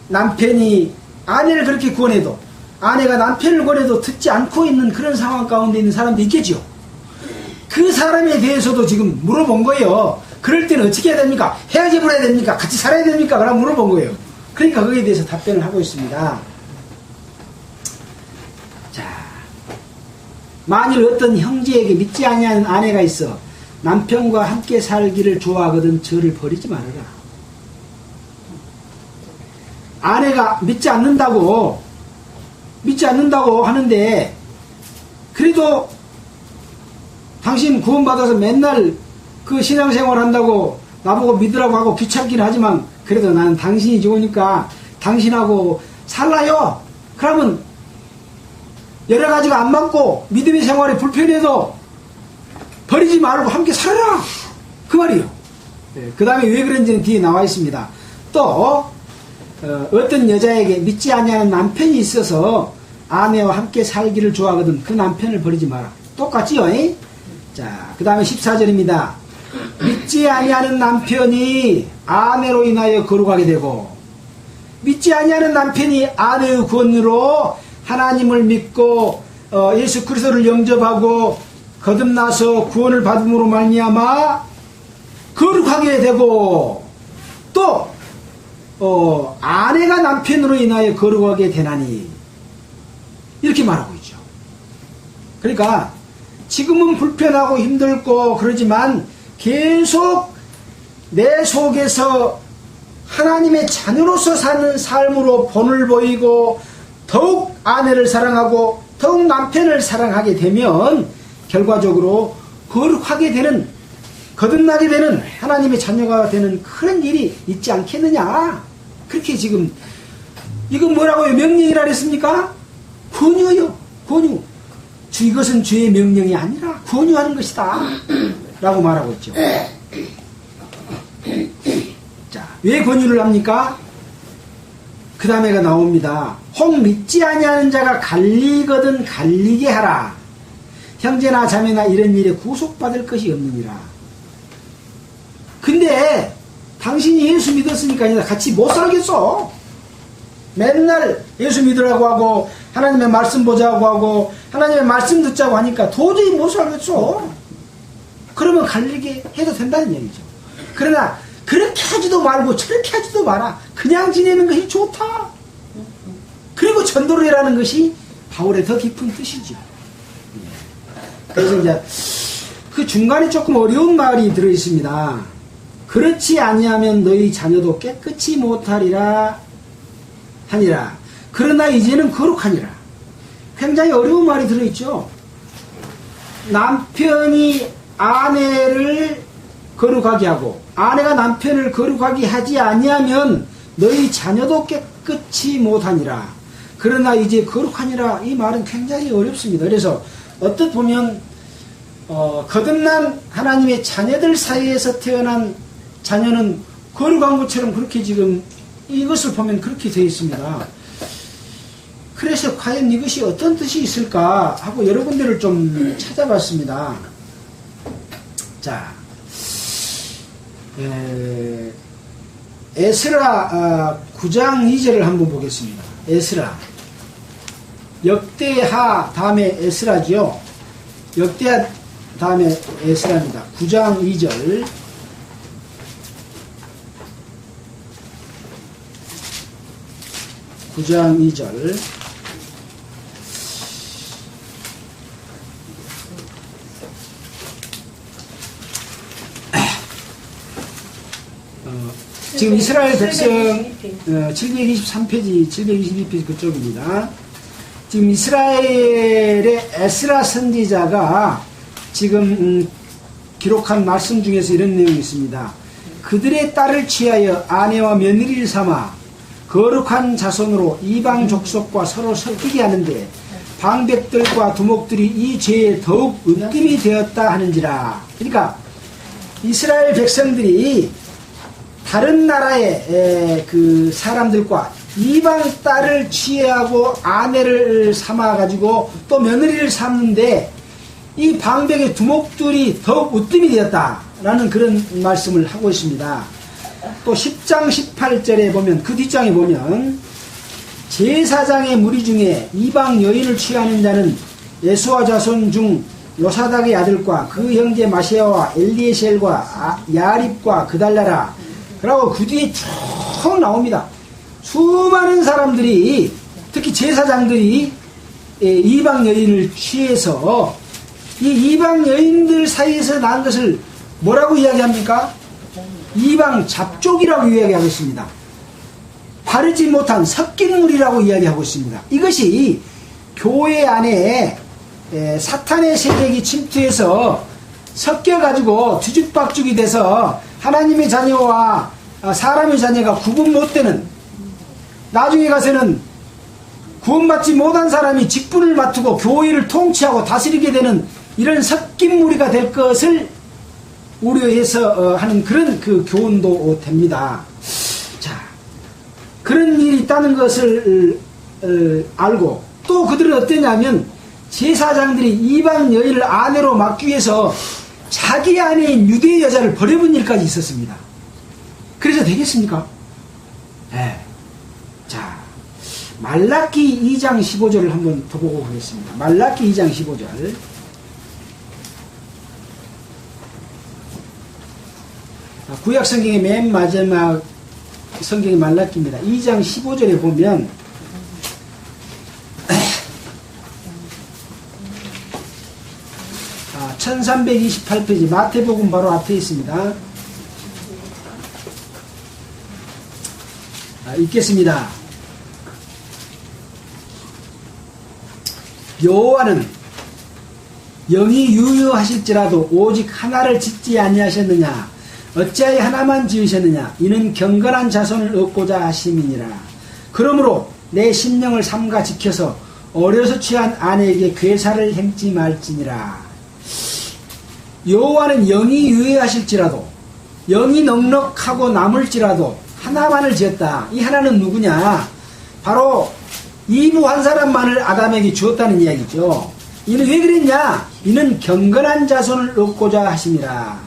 남편이 아내를 그렇게 구원해도 아내가 남편을 구원해도 듣지 않고 있는 그런 상황 가운데 있는 사람도 있겠죠. 그 사람에 대해서도 지금 물어본 거예요. 그럴 때는 어떻게 해야 됩니까? 헤어집을 해야 됩니까? 같이 살아야 됩니까? 라고 물어본 거예요. 그러니까 거기에 대해서 답변을 하고 있습니다. 자, 만일 어떤 형제에게 믿지 아니하는 아내가 있어 남편과 함께 살기를 좋아하거든 저를 버리지 말아라. 아내가 믿지 않는다고 하는데 그래도 당신 구원받아서 맨날 그 신앙생활 한다고 나보고 믿으라고 하고 귀찮긴 하지만 그래도 나는 당신이 좋으니까 당신하고 살라요. 그러면 여러 가지가 안 맞고 믿음의 생활이 불편해도 버리지 말고 함께 살아라. 그 말이에요. 그 다음에 왜 그런지는 뒤에 나와 있습니다. 또 어떤 여자에게 믿지 아니하는 남편이 있어서 아내와 함께 살기를 좋아하거든 그 남편을 버리지 마라. 똑같지요? 자, 그 다음에 14절입니다. 믿지 아니하는 남편이 아내로 인하여 거룩하게 되고 믿지 아니하는 남편이 아내의 구원으로 하나님을 믿고 예수 그리스도를 영접하고 거듭나서 구원을 받음으로 말미암아 거룩하게 되고 또 아내가 남편으로 인하여 거룩하게 되나니 이렇게 말하고 있죠. 그러니까 지금은 불편하고 힘들고 그러지만 계속 내 속에서 하나님의 자녀로서 사는 삶으로 본을 보이고 더욱 아내를 사랑하고 더욱 남편을 사랑하게 되면 결과적으로 거룩하게 되는 거듭나게 되는 하나님의 자녀가 되는 그런 일이 있지 않겠느냐. 그렇게 지금 이건 뭐라고요? 명령이라 그랬습니까? 권유요. 권유. 이것은 주의 명령이 아니라 권유하는 것이다 라고 말하고 있죠. 자, 왜 권유를 합니까? 그 다음에가 나옵니다. 혹 믿지 아니하는 자가 갈리거든 갈리게 하라. 형제나 자매나 이런 일에 구속받을 것이 없느니라. 근데 당신이 예수 믿었으니까 같이 못 살겠어. 맨날 예수 믿으라고 하고 하나님의 말씀 보자고 하고 하나님의 말씀 듣자고 하니까 도저히 못 살겠어. 그러면 갈리게 해도 된다는 얘기죠. 그러나 그렇게 하지도 말고 저렇게 하지도 마라. 그냥 지내는 것이 좋다. 그리고 전도를 해라는 것이 바울의 더 깊은 뜻이죠. 그래서 이제 그 중간에 조금 어려운 말이 들어있습니다. 그렇지 아니하면 너희 자녀도 깨끗이 못하리라 하니라. 그러나 이제는 거룩하니라. 굉장히 어려운 말이 들어있죠. 남편이 아내를 거룩하게 하고 아내가 남편을 거룩하게 하지 아니하면 너희 자녀도 깨끗이 못하니라. 그러나 이제 거룩하니라. 이 말은 굉장히 어렵습니다. 그래서 어떻게 보면 거듭난 하나님의 자녀들 사이에서 태어난 자녀는 거룩한 것처럼 그렇게 지금 이것을 보면 그렇게 되어 있습니다. 그래서 과연 이것이 어떤 뜻이 있을까 하고 여러 군데를 좀 찾아봤습니다. 자, 에스라 9장 2절을 한번 보겠습니다. 에스라 역대하 다음에 에스라지요. 역대하 다음에 에스라입니다. 9장 2절. (9장 2절) 지금 이스라엘 백성 723페이지 722페이지 그쪽입니다. 지금 이스라엘의 에스라 선지자가 지금 기록한 말씀 중에서 이런 내용이 있습니다. 그들의 딸을 취하여 아내와 며느리를 삼아 거룩한 자손으로 이방 족속과 서로 섞이게 하는데 방백들과 두목들이 이 죄에 더욱 으뜸이 되었다 하는지라. 그러니까 이스라엘 백성들이 다른 나라의 그 사람들과 이방 딸을 취하고 아내를 삼아가지고 또 며느리를 삼는데 이 방백의 두목들이 더욱 으뜸이 되었다라는 그런 말씀을 하고 있습니다. 또 10장 18절에 보면 그 뒷장에 보면 제사장의 무리 중에 이방 여인을 취하는 자는 예수와 자손 중 요사닥의 아들과 그 형제 마시아와 엘리에셀과 야립과 그달라라. 그러고 그 뒤에 쭉 나옵니다. 수많은 사람들이, 특히 제사장들이 이방 여인을 취해서 이 이방 여인들 사이에서 난 것을 뭐라고 이야기합니까? 이방 잡족이라고 이야기하고 있습니다. 바르지 못한 섞인 물이라고 이야기하고 있습니다. 이것이 교회 안에 사탄의 세력이 침투해서 섞여가지고 뒤죽박죽이 돼서 하나님의 자녀와 사람의 자녀가 구분 못되는, 나중에 가서는 구원받지 못한 사람이 직분을 맡고 교회를 통치하고 다스리게 되는 이런 섞인 무리가 될 것을 우려해서 하는 그런 그 교훈도 됩니다. 자, 그런 일이 있다는 것을 알고, 또 그들은 어떠냐면 제사장들이 이방 여인을 아내로 맡기 위해서 자기 아내인 유대 여자를 버려본 일까지 있었습니다. 그래서 되겠습니까? 네. 자, 말라기 2장 15절을 한번 더 보고 가겠습니다. 말라기 2장 15절. 구약 성경의 맨 마지막 성경이 말라기입니다. 2장 15절에 보면 1328페이지 마태복음 바로 앞에 있습니다. 읽겠습니다. 여호와는 영이 유효하실지라도 오직 하나를 짓지 아니하셨느냐? 어찌하여 하나만 지으셨느냐? 이는 경건한 자손을 얻고자 하심이니라. 그러므로 내 심령을 삼가 지켜서 어려서 취한 아내에게 괴사를 행치 말지니라. 여호와는 영이 유효하실지라도, 영이 넉넉하고 남을지라도 하나만을 지었다. 이 하나는 누구냐? 바로 이브 한 사람만을 아담에게 주었다는 이야기죠. 이는 왜 그랬냐? 이는 경건한 자손을 얻고자 하심이라.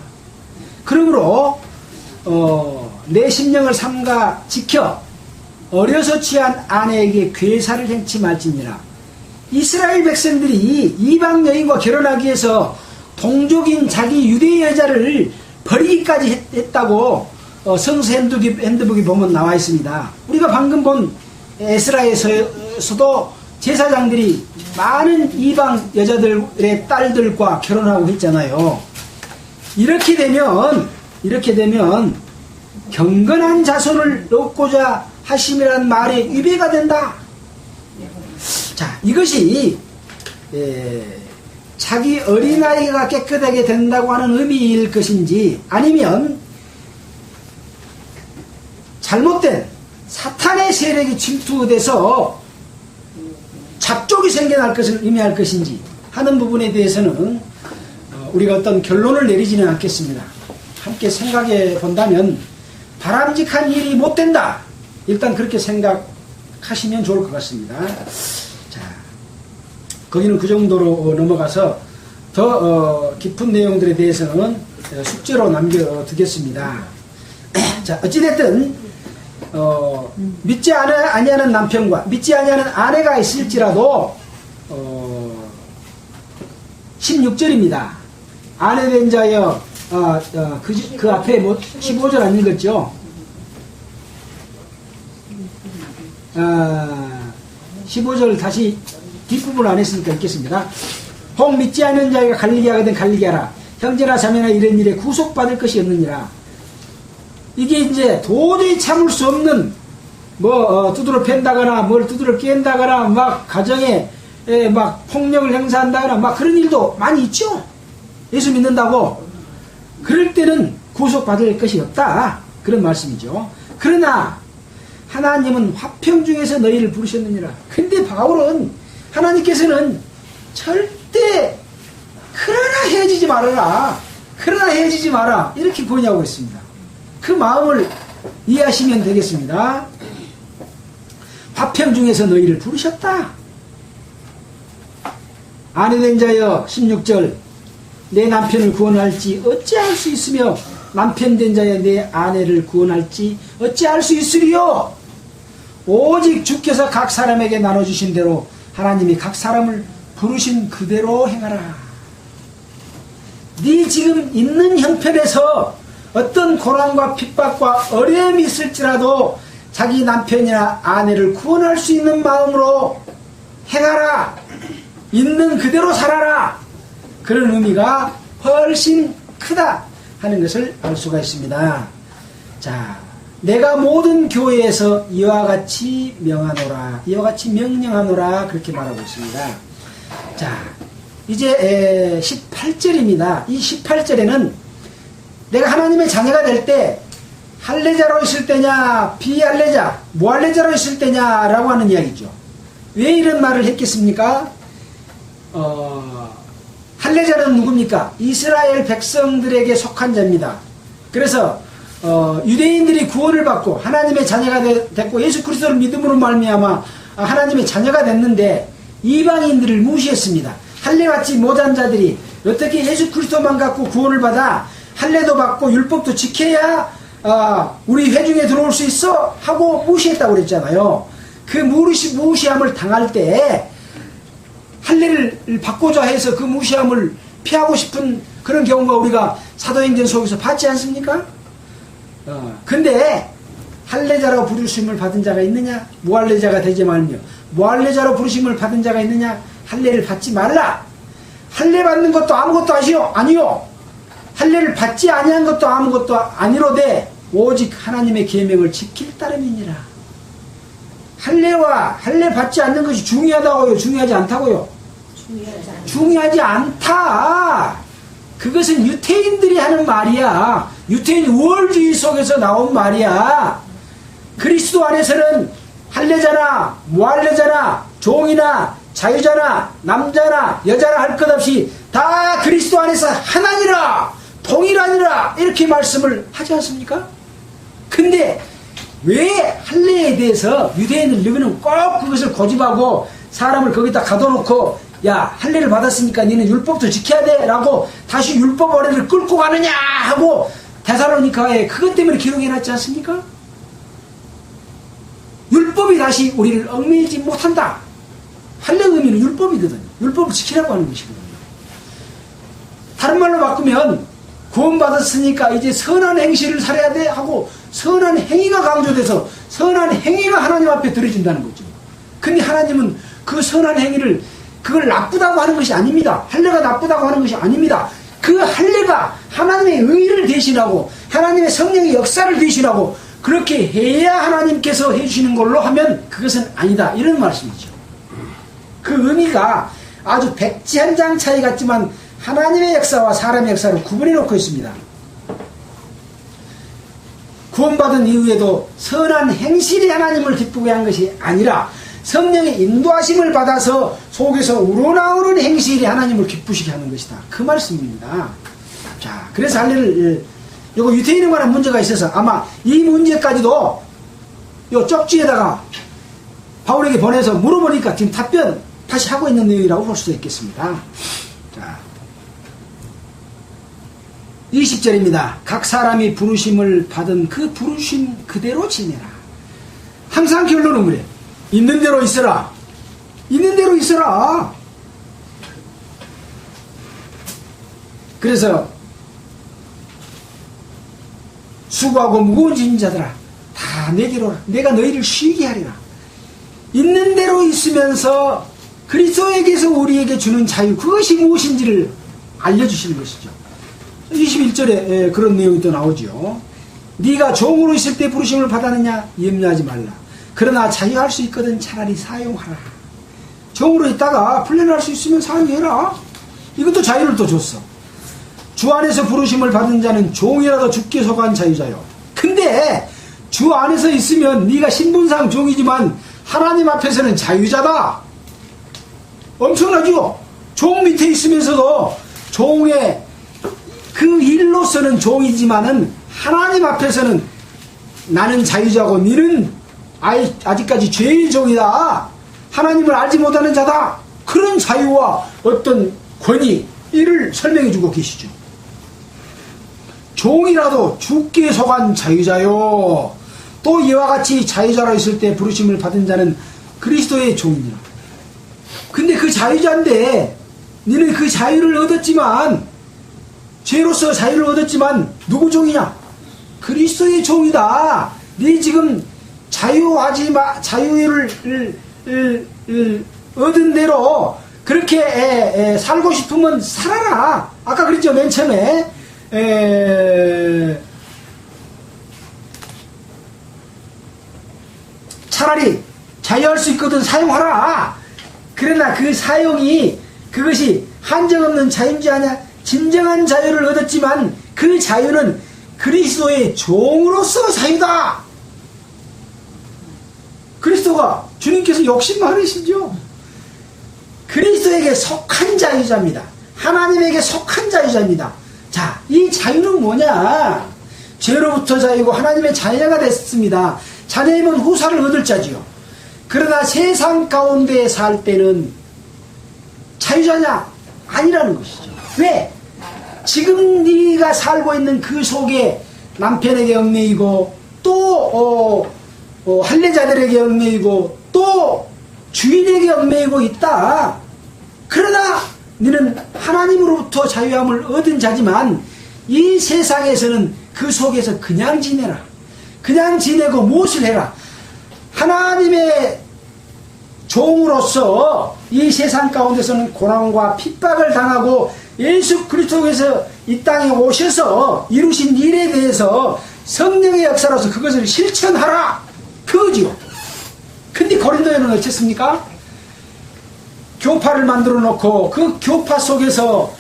그러므로 내 심령을 삼가 지켜 어려서 취한 아내에게 괴사를 행치 말지니라. 이스라엘 백성들이 이방 여인과 결혼하기 위해서 동족인 자기 유대 여자를 버리기까지 했다고 성서 핸드북에 보면 나와 있습니다. 우리가 방금 본 에스라에서도 제사장들이 많은 이방 여자들의 딸들과 결혼하고 했잖아요. 이렇게 되면 경건한 자손을 얻고자 하심이라는 말에 위배가 된다. 자, 이것이 자기 어린아이가 깨끗하게 된다고 하는 의미일 것인지, 아니면 잘못된 사탄의 세력이 침투돼서 잡족이 생겨날 것을 의미할 것인지 하는 부분에 대해서는 우리가 어떤 결론을 내리지는 않겠습니다. 함께 생각해 본다면 바람직한 일이 못 된다. 일단 그렇게 생각하시면 좋을 것 같습니다. 자, 거기는 그 정도로 넘어가서 더 깊은 내용들에 대해서는 숙제로 남겨두겠습니다. 자, 어찌됐든 믿지 아니하는 남편과 믿지 아니하는 아내가 있을지라도 16절입니다. 아내된 자여, 그 앞에 15절 안 읽었죠? 15절 다시 뒷부분 안 했으니까 읽겠습니다. 혹 믿지 않는 자가 갈리게 하거든 갈리게 하라. 형제나 자매나 이런 일에 구속받을 것이 없느니라. 이게 이제 도저히 참을 수 없는 두드러 팬다거나 뭘 두드러 깬다거나 막 가정에 막 폭력을 행사한다거나 막 그런 일도 많이 있죠. 예수 믿는다고. 그럴 때는 구속받을 것이 없다. 그런 말씀이죠. 그러나 하나님은 화평 중에서 너희를 부르셨느니라. 근데 바울은 하나님께서는 절대 그러나 헤어지지 말아라. 그러나 헤어지지 마라. 이렇게 권유하고 있습니다. 그 마음을 이해하시면 되겠습니다. 화평 중에서 너희를 부르셨다. 아내된 자여 16절 내 남편을 구원할지 어찌할 수 있으며 남편된 자여 내 아내를 구원할지 어찌할 수 있으리요. 오직 주께서 각 사람에게 나눠주신 대로 하나님이 각 사람을 부르신 그대로 행하라. 네 지금 있는 형편에서 어떤 고난과 핍박과 어려움이 있을지라도 자기 남편이나 아내를 구원할 수 있는 마음으로 행하라. 있는 그대로 살아라. 그런 의미가 훨씬 크다 하는 것을 알 수가 있습니다. 자, 내가 모든 교회에서 이와 같이 명하노라, 이와 같이 명령하노라, 그렇게 말하고 있습니다. 자, 이제 18절입니다. 이 18절에는 내가 하나님의 자녀가 될 때 할례자로 있을 때냐 비할례자 무할례자로 있을 때냐라고 하는 이야기죠. 왜 이런 말을 했겠습니까? 할례자는 누굽니까? 이스라엘 백성들에게 속한 자입니다. 그래서 유대인들이 구원을 받고 하나님의 자녀가 됐고 예수 그리스도를 믿음으로 말미암아 하나님의 자녀가 됐는데 이방인들을 무시했습니다. 할례받지 못한 자들이 어떻게 예수 그리스도만 갖고 구원을 받아 할례도 받고 율법도 지켜야 우리 회중에 들어올 수 있어? 하고 무시했다고 그랬잖아요. 그 무시함을 당할 때 할례를 받고자 해서 그 무시함을 피하고 싶은 그런 경우가 우리가 사도행전 속에서 봤지 않습니까? 근데 할례자로 부르심을 받은 자가 있느냐? 무할례자가 되지 말며 무할례자로 부르심을 받은 자가 있느냐? 할례를 받지 말라. 할례 받는 것도 아무것도 아니요. 할례를 받지 아니한 것도 아무것도 아니로되 오직 하나님의 계명을 지킬 따름이니라. 할례 받지 않는 것이 중요하다고요? 중요하지 않다고요? 중요하지 않다. 그것은 유태인들이 하는 말이야. 유태인 우월주의 속에서 나온 말이야. 그리스도 안에서는 할례자나 무할례자나 종이나 자유자나 남자나 여자나 할 것 없이 다 그리스도 안에서 하나니라, 동일하니라, 이렇게 말씀을 하지 않습니까? 근데 왜 할례에 대해서 유대인들 너희는 꼭 그것을 고집하고 사람을 거기다 가둬놓고 야 할례를 받았으니까 너는 율법도 지켜야 돼 라고 다시 율법 어뢰를 끌고 가느냐 하고 데살로니가에 그것 때문에 기록해놨지 않습니까? 율법이 다시 우리를 얽매이지 못한다. 할례 의미는 율법이거든요. 율법을 지키라고 하는 것이거든요. 다른 말로 바꾸면 구원받았으니까 이제 선한 행실을 살아야 돼 하고 선한 행위가 강조돼서 선한 행위가 하나님 앞에 들어진다는 거죠. 근데 하나님은 그 선한 행위를 그걸 나쁘다고 하는 것이 아닙니다. 할례가 나쁘다고 하는 것이 아닙니다. 그 할례가 하나님의 의를 대신하고 하나님의 성령의 역사를 대신하고 그렇게 해야 하나님께서 해주시는 걸로 하면 그것은 아니다. 이런 말씀이죠. 그 의미가 아주 백지 한 장 차이 같지만 하나님의 역사와 사람의 역사를 구분해 놓고 있습니다. 구원받은 이후에도 선한 행실이 하나님을 기쁘게 한 것이 아니라 성령의 인도하심을 받아서 속에서 우러나오는 행실이 하나님을 기쁘시게 하는 것이다. 그 말씀입니다. 자, 그래서 할례를 요거 유태인에 관한 문제가 있어서 아마 이 문제까지도 요 쪽지에다가 바울에게 보내서 물어보니까 지금 답변 다시 하고 있는 내용이라고 볼 수도 있겠습니다. 자, 20절입니다. 각 사람이 부르심을 받은 그 부르심 그대로 지내라. 항상 결론은 그래. 있는 대로 있어라. 있는 대로 있어라. 그래서 수고하고 무거운 짐진 자들아 다 내게로 오라. 내가 너희를 쉬게 하리라. 있는 대로 있으면서 그리스도에게서 우리에게 주는 자유, 그것이 무엇인지를 알려주시는 것이죠. 21절에 그런 내용이 또 나오죠. 네가 종으로 있을 때 부르심을 받았느냐? 염려하지 말라. 그러나 자유할 수 있거든 차라리 사용하라. 종으로 있다가 풀려날 수 있으면 사용해라. 이것도 자유를 또 줬어. 주 안에서 부르심을 받은 자는 종이라도 죽게 속한 자유자요. 근데 주 안에서 있으면 네가 신분상 종이지만 하나님 앞에서는 자유자다. 엄청나죠? 종 밑에 있으면서도 종의 그 일로서는 종이지만은 하나님 앞에서는 나는 자유자고 너는 아직까지 죄의 종이다. 하나님을 알지 못하는 자다. 그런 자유와 어떤 권위 이를 설명해 주고 계시죠. 종이라도 죽게 속한 자유자요. 또 이와 같이 자유자로 있을 때 부르심을 받은 자는 그리스도의 종이니라. 근데 그 자유자인데 너는 그 자유를 얻었지만 죄로서 자유를 얻었지만 누구 종이냐? 그리스도의 종이다. 네 지금 자유를 얻은 대로 그렇게 살고 싶으면 살아라. 아까 그랬죠, 맨 처음에. 차라리 자유할 수 있거든 사용하라. 그러나 그 사용이 그것이 한정없는 자유인지 아냐? 진정한 자유를 얻었지만 그 자유는 그리스도의 종으로서 자유다. 그리스도가 주님께서 욕심 많으시죠. 그리스도에게 속한 자유자입니다. 하나님에게 속한 자유자입니다. 자, 이 자유는 뭐냐? 죄로부터 자유고 하나님의 자녀가 됐습니다. 자녀이면 후사를 얻을 자지요. 그러나 세상 가운데 살 때는 자유자냐? 아니라는 것이죠. 왜? 지금 네가 살고 있는 그 속에 남편에게 얽매이고 또 할례자들에게 얽매이고 또 주인에게 얽매이고 있다. 그러나 너는 하나님으로부터 자유함을 얻은 자지만 이 세상에서는 그 속에서 그냥 지내라. 그냥 지내고 무엇을 해라. 하나님의 종으로서 이 세상 가운데서는 고난과 핍박을 당하고 예수 그리스도께서 이 땅에 오셔서 이루신 일에 대해서 성령의 역사로서 그것을 실천하라. 그거지요. 근데 고린도에는 어쨌습니까? 교파를 만들어 놓고 그 교파 속에서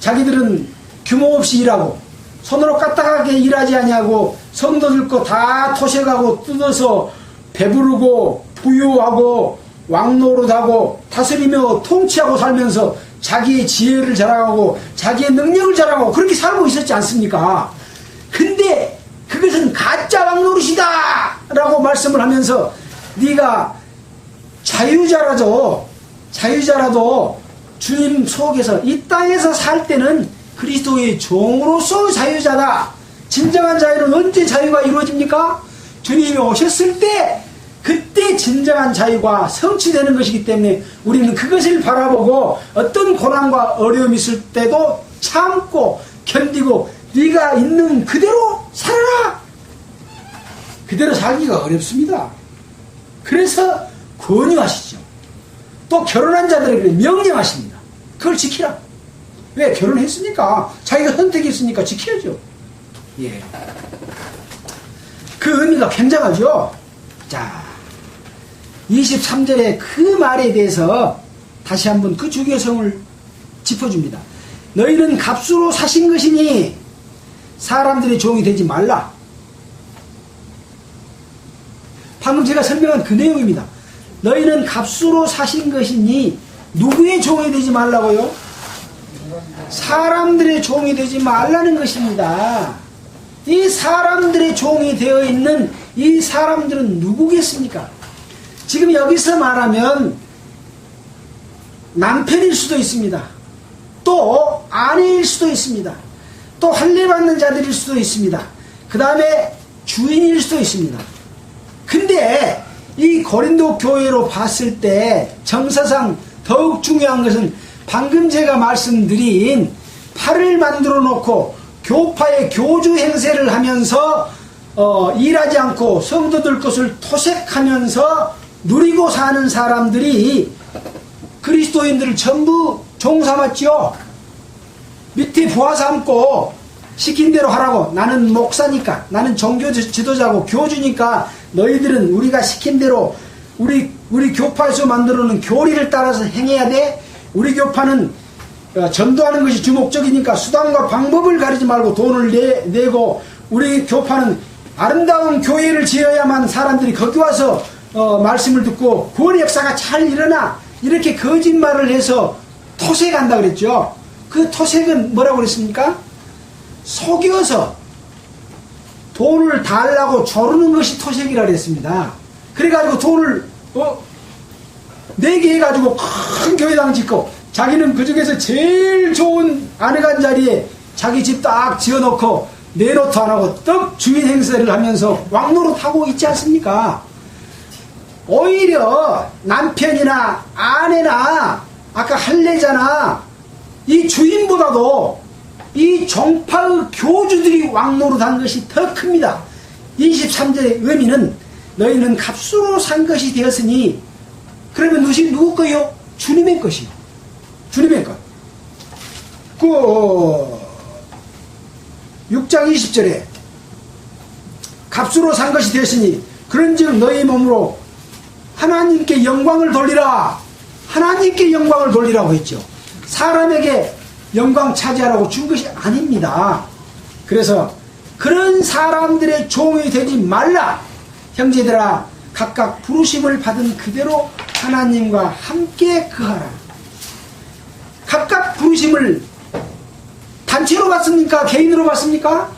자기들은 규모 없이 일하고 손으로 까딱하게 일하지 아니하고 성도들 거 다 토색하고 뜯어서 배부르고 부유하고 왕노릇하고 다스리며 통치하고 살면서 자기의 지혜를 자랑하고 자기의 능력을 자랑하고 그렇게 살고 있었지 않습니까? 근데 그것은 가짜 왕노릇이다 라고 말씀을 하면서 네가 자유자라도 주님 속에서 이 땅에서 살 때는 그리스도의 종으로서 자유자다. 진정한 자유는 언제 자유가 이루어집니까? 주님이 오셨을 때 그때 진정한 자유가 성취되는 것이기 때문에 우리는 그것을 바라보고 어떤 고난과 어려움이 있을 때도 참고 견디고 네가 있는 그대로 살아라. 그대로 살기가 어렵습니다. 그래서 권유하시죠. 또 결혼한 자들에게 명령하십니다. 그걸 지키라. 왜? 결혼했으니까 자기가 선택했으니까 지켜야죠. 예. 그 의미가 굉장하죠. 자, 23절의 그 말에 대해서 다시 한번 그 주교성을 짚어줍니다. 너희는 값으로 사신 것이니 사람들의 종이 되지 말라. 방금 제가 설명한 그 내용입니다. 너희는 값으로 사신 것이니 누구의 종이 되지 말라고요? 사람들의 종이 되지 말라는 것입니다. 이 사람들의 종이 되어 있는 이 사람들은 누구겠습니까? 지금 여기서 말하면 남편일 수도 있습니다. 또 아내일 수도 있습니다. 또 할례받는 자들일 수도 있습니다. 그 다음에 주인일 수도 있습니다. 근데 이 고린도 교회로 봤을 때 정서상 더욱 중요한 것은 방금 제가 말씀드린 팔을 만들어 놓고 교파의 교주 행세를 하면서 일하지 않고 성도들 것을 토색하면서 누리고 사는 사람들이 그리스도인들을 전부 종 삼았죠. 밑에 부하 삼고 시킨 대로 하라고. 나는 목사니까, 나는 종교 지도자고 교주니까 너희들은 우리가 시킨 대로 우리 교파에서 만들어 놓은 교리를 따라서 행해야 돼. 우리 교파는 전도하는 것이 주목적이니까 수단과 방법을 가리지 말고 돈을 내고 우리 교파는 아름다운 교회를 지어야만 사람들이 거기 와서 말씀을 듣고 구원의 역사가 잘 일어나. 이렇게 거짓말을 해서 토색한다 그랬죠. 그 토색은 뭐라고 그랬습니까? 속여서 돈을 달라고 조르는 것이 토색이라 그랬습니다. 그래가지고 돈을 내게 해가지고 큰 교회당 짓고 자기는 그 중에서 제일 좋은 아내 간 자리에 자기 집 딱 지어놓고 내노트 안 하고 떡 주인 행세를 하면서 왕노릇하고 있지 않습니까? 오히려 남편이나 아내나 아까 할례자나 이 주인보다도 이 종파의 교주들이 왕노릇한 것이 더 큽니다. 23절의 의미는 너희는 값으로 산 것이 되었으니, 그러면 누구 거요? 주님의 것이요. 주님의 것. 그 6장 20절에 값으로 산 것이 되었으니 그런즉 너희 몸으로 하나님께 영광을 돌리라. 하나님께 영광을 돌리라고 했죠. 사람에게 영광 차지하라고 준 것이 아닙니다. 그래서 그런 사람들의 종이 되지 말라. 형제들아, 각각 부르심을 받은 그대로 하나님과 함께 거하라. 각각 부르심을 단체로 받습니까? 개인으로 받습니까?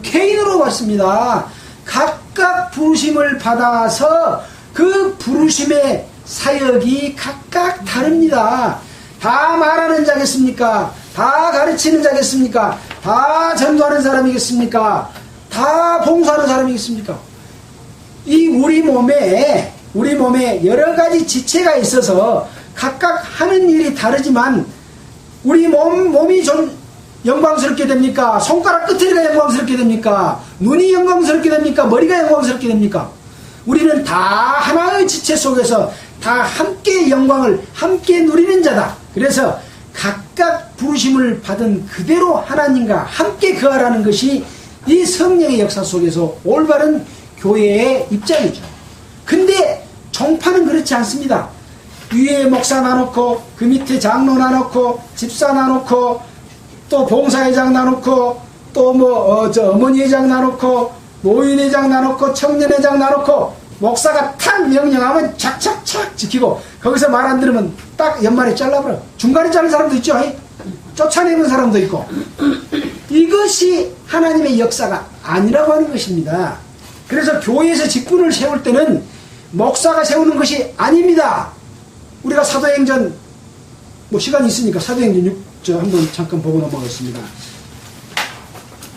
개인으로 받습니다. 각각 부르심을 받아서 그 부르심의 사역이 각각 다릅니다. 다 말하는 자겠습니까? 다 가르치는 자겠습니까? 다 전도하는 사람이겠습니까? 다 봉사하는 사람이겠습니까? 이 우리 몸에 여러 가지 지체가 있어서 각각 하는 일이 다르지만 우리 몸이 좀 영광스럽게 됩니까? 손가락 끝에가 영광스럽게 됩니까? 눈이 영광스럽게 됩니까? 머리가 영광스럽게 됩니까? 우리는 다 하나의 지체 속에서 다 함께 영광을 함께 누리는 자다. 그래서 각각 부르심을 받은 그대로 하나님과 함께 거하라는 것이 이 성령의 역사 속에서 올바른 교회의 입장이죠. 근데 종파는 그렇지 않습니다. 위에 목사 나놓고 그 밑에 장로 나놓고 집사 나놓고 또 봉사회장 나놓고 또 어머니회장 나놓고 노인회장 나놓고 청년회장 나놓고 목사가 탁 명령하면 착착착 지키고 거기서 말 안 들으면 딱 연말에 잘라버려. 중간에 자른 사람도 있죠. 쫓아내는 사람도 있고. 이것이 하나님의 역사가 아니라고 하는 것입니다. 그래서 교회에서 직분을 세울 때는 목사가 세우는 것이 아닙니다. 우리가 사도행전 시간이 있으니까 사도행전 6절 한번 잠깐 보고 넘어가겠습니다.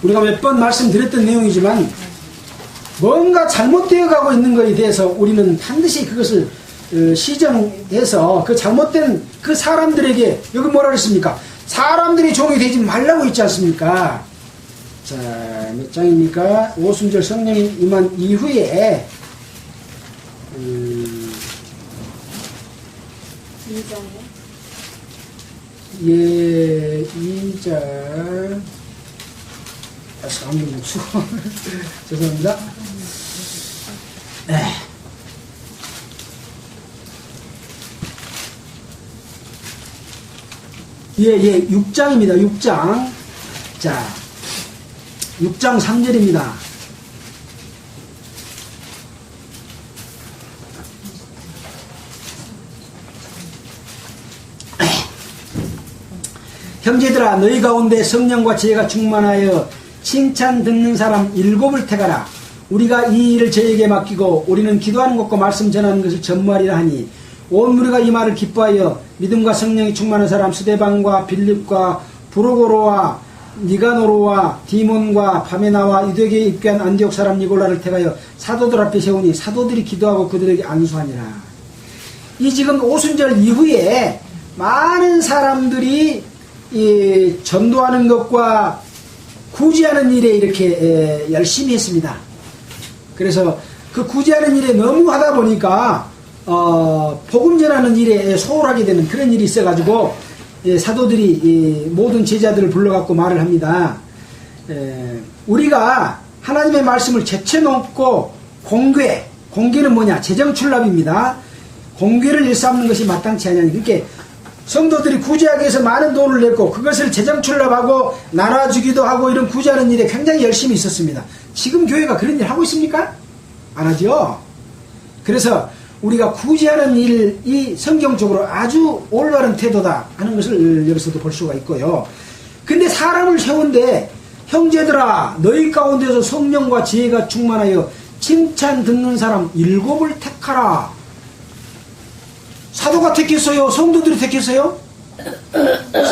우리가 몇 번 말씀드렸던 내용이지만 뭔가 잘못되어 가고 있는 것에 대해서 우리는 반드시 그것을 시정해서 그 잘못된 그 사람들에게 여기 뭐라 그랬습니까? 사람들이 종이 되지 말라고 했지 않습니까? 자, 몇 장입니까? 오순절 성령이 임한 이후에 2장이요? 예, 2장 한번 묵수 죄송합니다. 네. 예, 6장입니다. 6장. 자, 6장 3절입니다. 형제들아, 너희 가운데 성령과 지혜가 충만하여 칭찬 듣는 사람 7을 택하라. 우리가 이 일을 저에게 맡기고 우리는 기도하는 것과 말씀 전하는 것을 전무하리라 하니 온 무리가 이 말을 기뻐하여 믿음과 성령이 충만한 사람 스데반과 빌립과 브루고로와 니가노로와 디몬과 바메나와 유대교에 입교한 안디옥 사람 니골라를 택하여 사도들 앞에 세우니 사도들이 기도하고 그들에게 안수하니라. 이 지금 오순절 이후에 많은 사람들이 이 전도하는 것과 구제하는 일에 이렇게 열심히 했습니다. 그래서 그 구제하는 일에 너무 하다 보니까 복음 전하는 일에 소홀하게 되는 그런 일이 있어가지고 사도들이 모든 제자들을 불러갖고 말을 합니다. 우리가 하나님의 말씀을 제쳐놓고 공개는 뭐냐? 재정출납입니다. 공개를 일삼는 것이 마땅치 않냐니. 그렇게 성도들이 구제하기 위해서 많은 돈을 냈고 그것을 재정출납하고 나눠주기도 하고 이런 구제하는 일에 굉장히 열심히 있었습니다. 지금 교회가 그런 일 하고 있습니까? 안 하죠. 그래서 우리가 구제하는 일이 성경적으로 아주 올바른 태도다 하는 것을 여기서도 볼 수가 있고요. 근데 사람을 세운데 형제들아 너희 가운데서 성령과 지혜가 충만하여 칭찬 듣는 사람 7을 택하라. 사도가 택했어요? 성도들이 택했어요?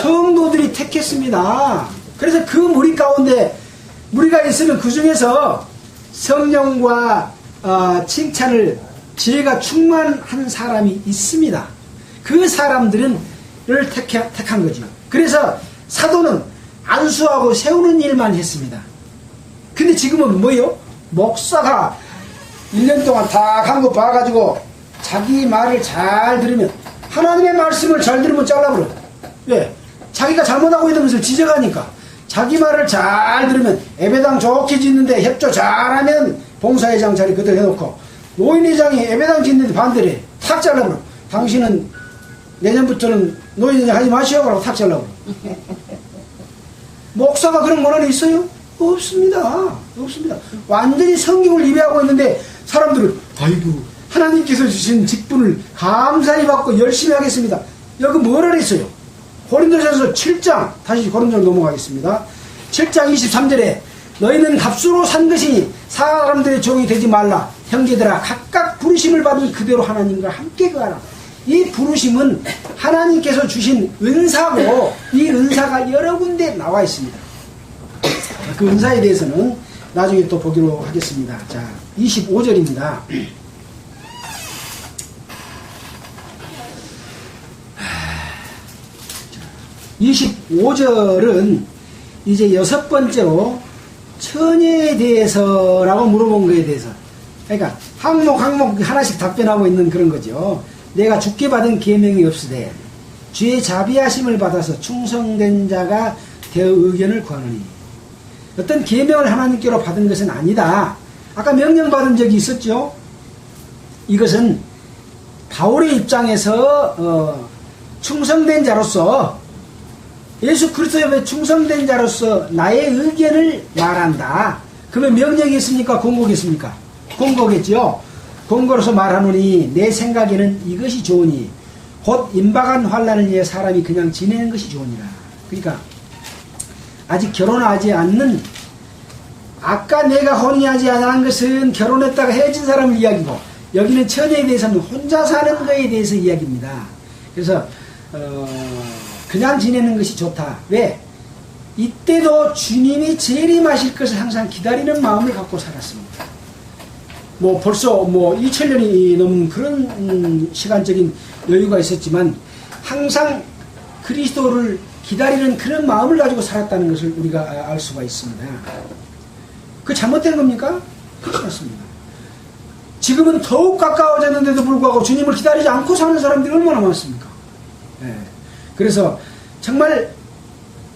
성도들이 택했습니다. 그래서 그 무리 가운데 무리가 있으면 그 중에서 성령과 칭찬을 지혜가 충만한 사람이 있습니다. 그 사람들을 택한 거죠. 그래서 사도는 안수하고 세우는 일만 했습니다. 근데 지금은 뭐예요? 목사가 1년 동안 다 한 거 봐가지고 자기 말을 잘 들으면, 하나님의 말씀을 잘 들으면 잘라버려. 왜? 자기가 잘못하고 있는 것을 지적하니까. 자기 말을 잘 들으면 예배당 좋게 짓는데 협조 잘하면 봉사회장 자리 그대로 해놓고, 노인회장이 예배당 짓는데 반대래. 탁 잘라버려. 당신은 내년부터는 노인회장 하지 마시오 라고 탁 잘라버려. 목사가 그런 권한이 있어요? 없습니다. 없습니다. 완전히 성경을 예배하고 있는데 사람들은 아이고 하나님께서 주신 직분을 감사히 받고 열심히 하겠습니다. 여기 뭐라 그랬어요? 고린도전서 7장, 다시 고린도로 넘어가겠습니다. 7장 23절에 너희는 값으로 산 것이니 사람들의 종이 되지 말라. 형제들아 각각 부르심을 받은 그대로 하나님과 함께 거하라. 이 부르심은 하나님께서 주신 은사고, 이 은사가 여러 군데 나와 있습니다. 그 은사에 대해서는 나중에 또 보기로 하겠습니다. 자, 25절입니다. (25절은) 이제 6번째로 처녀에 대해서라고 물어본 거에 대해서, 그러니까 항목 하나씩 답변하고 있는 그런 거죠. 내가 주께 받은 계명이 없으되 주의 자비하심을 받아서 충성된 자가 되어 의견을 구하노니. 어떤 계명을 하나님께로 받은 것은 아니다. 아까 명령받은 적이 있었죠. 이것은 바울의 입장에서 충성된 자로서, 예수 그리스도에 충성된 자로서 나의 의견을 말한다. 그러면 명령이 있습니까? 공고가 있습니까? 공고겠죠. 공고로서 말하노니 내 생각에는 이것이 좋으니 곧 임박한 환난을 위해 사람이 그냥 지내는 것이 좋으니라. 그러니까 아직 결혼하지 않는, 아까 내가 혼인하지 않은 것은 결혼했다가 헤어진 사람을 이야기고, 여기는 처녀에 대해서는 혼자 사는 거에 대해서 이야기입니다. 그래서 그냥 지내는 것이 좋다. 왜? 이때도 주님이 재림하실 것을 항상 기다리는 마음을 갖고 살았습니다. 뭐 벌써 2000년이 넘은 그런 시간적인 여유가 있었지만 항상 그리스도를 기다리는 그런 마음을 가지고 살았다는 것을 우리가 알 수가 있습니다. 그 잘못된 겁니까? 그렇지 않습니다. 지금은 더욱 가까워졌는데도 불구하고 주님을 기다리지 않고 사는 사람들이 얼마나 많습니까? 네. 그래서 정말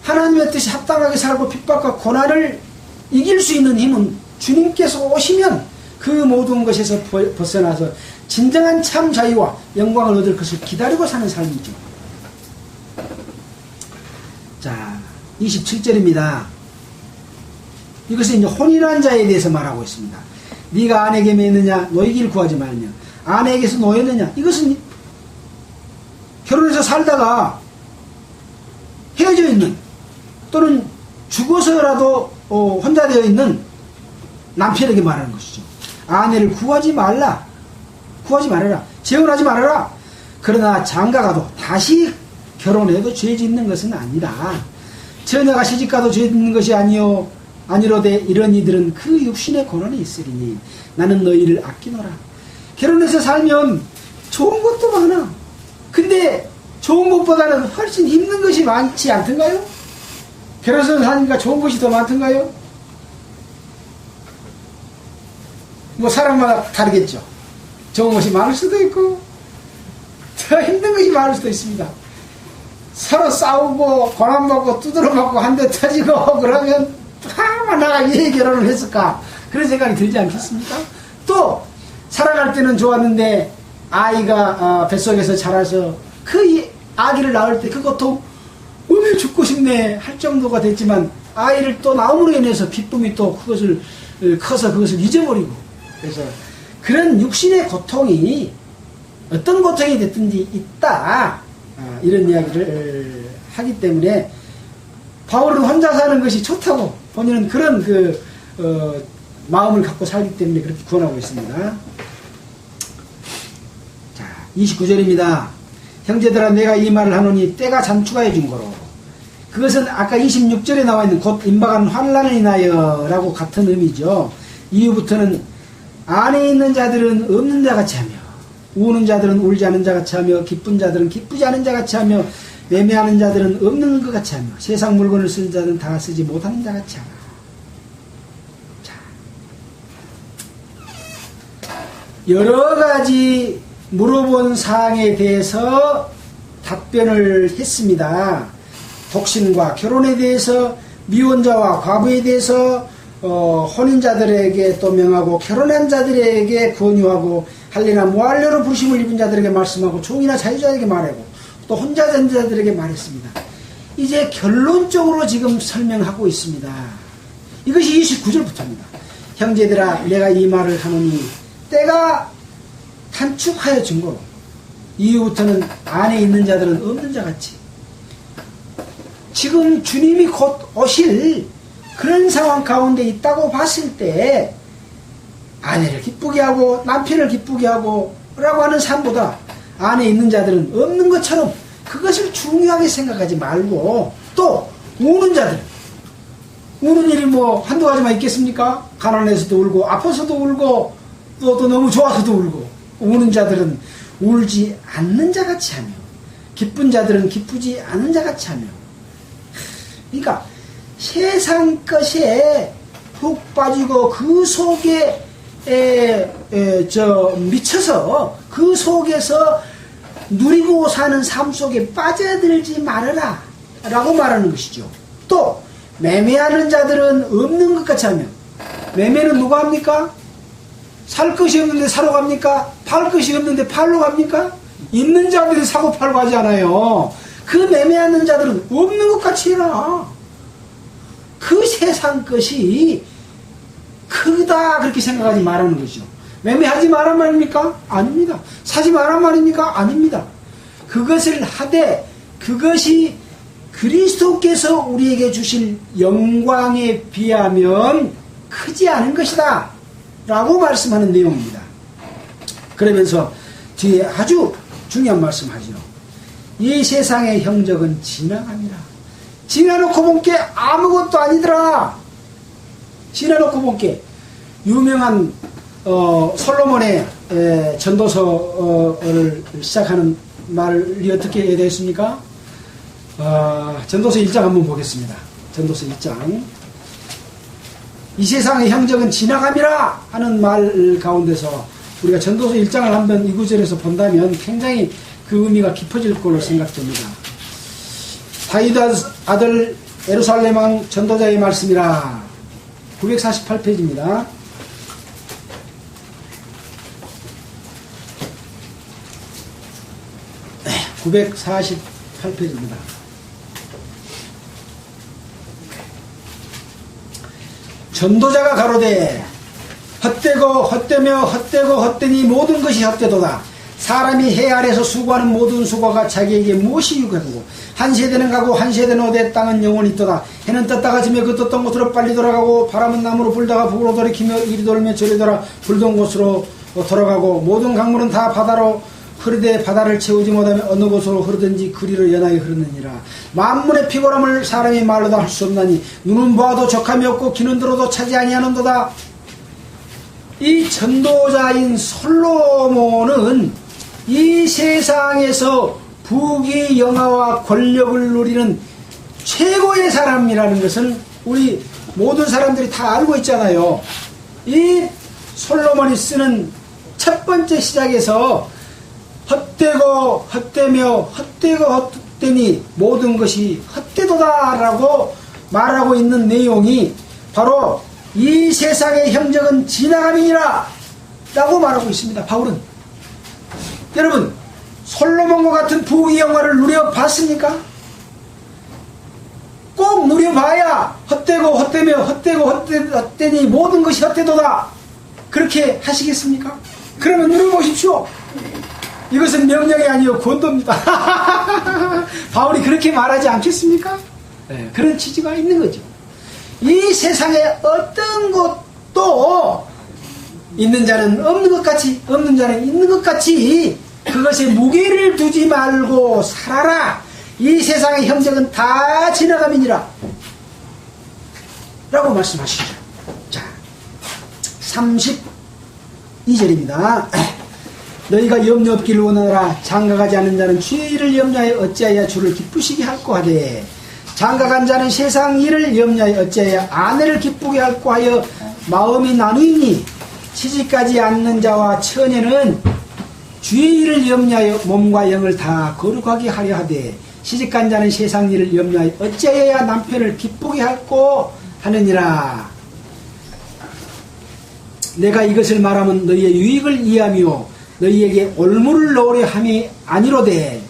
하나님의 뜻이 합당하게 살고 핍박과 고난을 이길 수 있는 힘은 주님께서 오시면 그 모든 것에서 벗어나서 진정한 참 자유와 영광을 얻을 것을 기다리고 사는 삶이죠. 자, 27절입니다. 이것은 이제 혼인한 자에 대해서 말하고 있습니다. 네가 아내에게 맺느냐 노이기를 구하지 말며 아내에게서 노였느냐. 이것은 결혼해서 살다가 헤어져 있는, 또는 죽어서라도 혼자 되어 있는 남편에게 말하는 것이죠. 아내를 구하지 말라. 구하지 말아라. 재혼하지 말아라. 그러나 장가가도 다시 결혼해도 죄 짓는 것은 아니라, 처녀가 시집가도 죄 짓는 것이 아니로되 이런 이들은 그 육신의 고난이 있으리니 나는 너희를 아끼노라. 결혼해서 살면 좋은 것도 많아. 근데 좋은 것보다는 훨씬 힘든 것이 많지 않던가요? 결혼해서 사니까 좋은 것이 더 많던가요? 뭐 사람마다 다르겠죠. 좋은 것이 많을 수도 있고 더 힘든 것이 많을 수도 있습니다. 서로 싸우고 고난받고 두드러맞고 한 대 터지고 그러면 내가 왜 결혼을 했을까? 그런 생각이 들지 않겠습니까? 또 살아갈 때는 좋았는데 아이가 뱃속에서 자라서 그 아기를 낳을 때 그 고통, 어머 죽고 싶네 할 정도가 됐지만 아이를 또 낳음으로 인해서 기쁨이 또 그것을 커서 그것을 잊어버리고, 그래서 그런 육신의 고통이 어떤 고통이 됐든지 있다, 이런 이야기를 하기 때문에 바울은 혼자 사는 것이 좋다고 본인은 그런 마음을 갖고 살기 때문에 그렇게 구원하고 있습니다. 자, 29절입니다. 형제들아 내가 이 말을 하노니 때가 잔추가해 준 거로. 그것은 아까 26절에 나와 있는 곧 임박한 환난을 인하여 라고 같은 의미죠. 이후부터는 안에 있는 자들은 없는 자같이 하며, 우는 자들은 울지 않은 자같이 하며, 기쁜 자들은 기쁘지 않은 자같이 하며, 매매하는 자들은 없는 것 같이 하며 세상 물건을 쓰는 자들은 다 쓰지 못하는 자 같이 하라. 자, 여러 가지 물어본 사항에 대해서 답변을 했습니다. 독신과 결혼에 대해서, 미혼자와 과부에 대해서 혼인자들에게 또 명하고, 결혼한 자들에게 권유하고, 할례나 무할례로 부르심을 입은 자들에게 말씀하고, 종이나 자유자에게 말하고, 또 혼자 된 자들에게 말했습니다. 이제 결론적으로 지금 설명하고 있습니다. 이것이 29절부터입니다. 형제들아, 내가 이 말을 하노니 때가 단축하여 증거로 이후부터는 안에 있는 자들은 없는 자같이, 지금 주님이 곧 오실 그런 상황 가운데 있다고 봤을 때 아내를 기쁘게 하고 남편을 기쁘게 하고 라고 하는 삶보다 안에 있는 자들은 없는 것처럼 그것을 중요하게 생각하지 말고, 또 우는 자들, 우는 일이 뭐 한두 가지만 있겠습니까? 가난해서도 울고 아파서도 울고 또 너무 좋아서도 울고, 우는 자들은 울지 않는 자같이 하며 기쁜 자들은 기쁘지 않은 자같이 하며. 그러니까 세상 것에 푹 빠지고 그 속에 미쳐서 그 속에서 누리고 사는 삶 속에 빠져들지 말아라 라고 말하는 것이죠. 또 매매하는 자들은 없는 것 같이 하며, 매매는 누가 합니까? 살 것이 없는데 사러 갑니까? 팔 것이 없는데 팔러 갑니까? 있는 자들이 사고 팔고 하지 않아요. 그 매매하는 자들은 없는 것 같이 해라. 그 세상 것이 크다 그렇게 생각하지 말라는 것이죠. 매매하지 말란 말입니까? 아닙니다. 사지 말란 말입니까? 아닙니다. 그것을 하되 그것이 그리스도께서 우리에게 주실 영광에 비하면 크지 않은 것이다 라고 말씀하는 내용입니다. 그러면서 뒤에 아주 중요한 말씀하죠. 이 세상의 형적은 지나갑니다. 지나놓고 본 게 아무것도 아니더라. 지나놓고 본 게, 유명한 솔로몬의 전도서를 시작하는 말이 어떻게 되어 있습니까? 전도서 1장 한번 보겠습니다. 전도서 1장. 이 세상의 형적은 지나감이라 하는 말 가운데서 우리가 전도서 1장을 한번 이 구절에서 본다면 굉장히 그 의미가 깊어질 걸로 생각됩니다. 다윗 아들 예루살렘 왕 전도자의 말씀이라. 948페이지입니다. 네, 948페이지입니다. 전도자가 가로되 헛되고 헛되며 헛되고 헛되니 모든 것이 헛되도다. 사람이 해 아래서 수고하는 모든 수고가 자기에게 무엇이 유익하고, 한 세대는 가고 한 세대는 오되 땅은 영원히 있도다. 해는 떴다가 지며 그 떴던 곳으로 빨리 돌아가고, 바람은 남으로 불다가 북으로 돌이키며 이리 돌며 저리 돌아 불던 곳으로 돌아가고, 모든 강물은 다 바다로 흐르되 바다를 채우지 못하며 어느 곳으로 흐르든지 그리로 연하게 흐르느니라. 만문의 피곤함을 사람이 말로도 할 수 없나니 눈은 보아도 적함이 없고 귀는 들어도 차지 아니하는도다. 이 전도자인 솔로몬은 이 세상에서 부귀 영화와 권력을 누리는 최고의 사람이라는 것은 우리 모든 사람들이 다 알고 있잖아요. 이 솔로몬이 쓰는 첫 번째 시작에서 헛되고 헛되며 헛되고 헛되니 모든 것이 헛되도다 라고 말하고 있는 내용이 바로 이 세상의 형적은 지나감이니라 라고 말하고 있습니다. 바울은. 여러분, 솔로몬과 같은 부귀 영화를 누려봤습니까? 꼭 누려봐야 헛되고 헛되며 헛되고 헛되니 모든 것이 헛되도다 그렇게 하시겠습니까? 그러면 누려보십시오. 이것은 명령이 아니요 권도입니다. 바울이 그렇게 말하지 않겠습니까? 네, 그런 취지가 있는 거죠. 이 세상에 어떤 것도 있는 자는 없는 것 같이, 없는 자는 있는 것 같이 그것에 무게를 두지 말고 살아라. 이 세상의 형적은 다 지나감이니라 라고 말씀하시죠. 자, 32절입니다. 너희가 염려 없기를 원하노라. 장가가지 않은 자는 주의 일을 염려하여 어찌하여 주를 기쁘시게 할꼬 하되 장가간 자는 세상 일을 염려하여 어찌하여 아내를 기쁘게 할꼬 하여 마음이 나누이니 시집가지 않는 자와 처녀는 주의 일을 염려하여 몸과 영을 다 거룩하게 하려 하되 시집간 자는 세상 일을 염려하여 어찌하여야 남편을 기쁘게 할꼬 하느니라. 내가 이것을 말하면 너희의 유익을 이해하며 너희에게 올무를 넣으려 함이 아니로되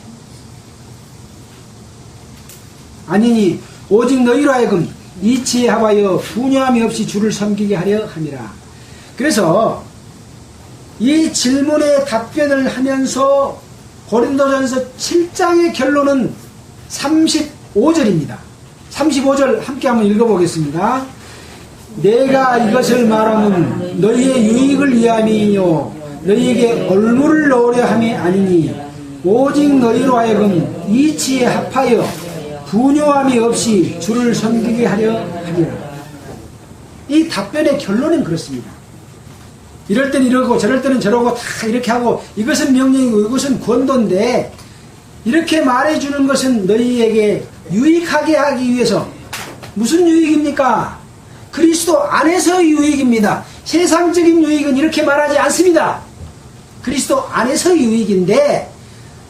아니니 오직 너희로 하여금 이치에 합하여 분야함이 없이 주를 섬기게 하려 함이라. 그래서 이 질문에 답변을 하면서 고린도전서 7장의 결론은 35절입니다. 35절 함께 한번 읽어보겠습니다. 내가 이것을 말하면 너희의 유익을 위함이요 너희에게 올무를 넣으려 함이 아니니 오직 너희로 하여금 이치에 합하여 분요함이 없이 주를 섬기게 하려 함이라. 이 답변의 결론은 그렇습니다. 이럴 땐 이러고 저럴 때는 저러고 다 이렇게 하고 이것은 명령이고 이것은 권도인데 이렇게 말해주는 것은 너희에게 유익하게 하기 위해서. 무슨 유익입니까? 그리스도 안에서의 유익입니다. 세상적인 유익은 이렇게 말하지 않습니다. 그리스도 안에서의 유익인데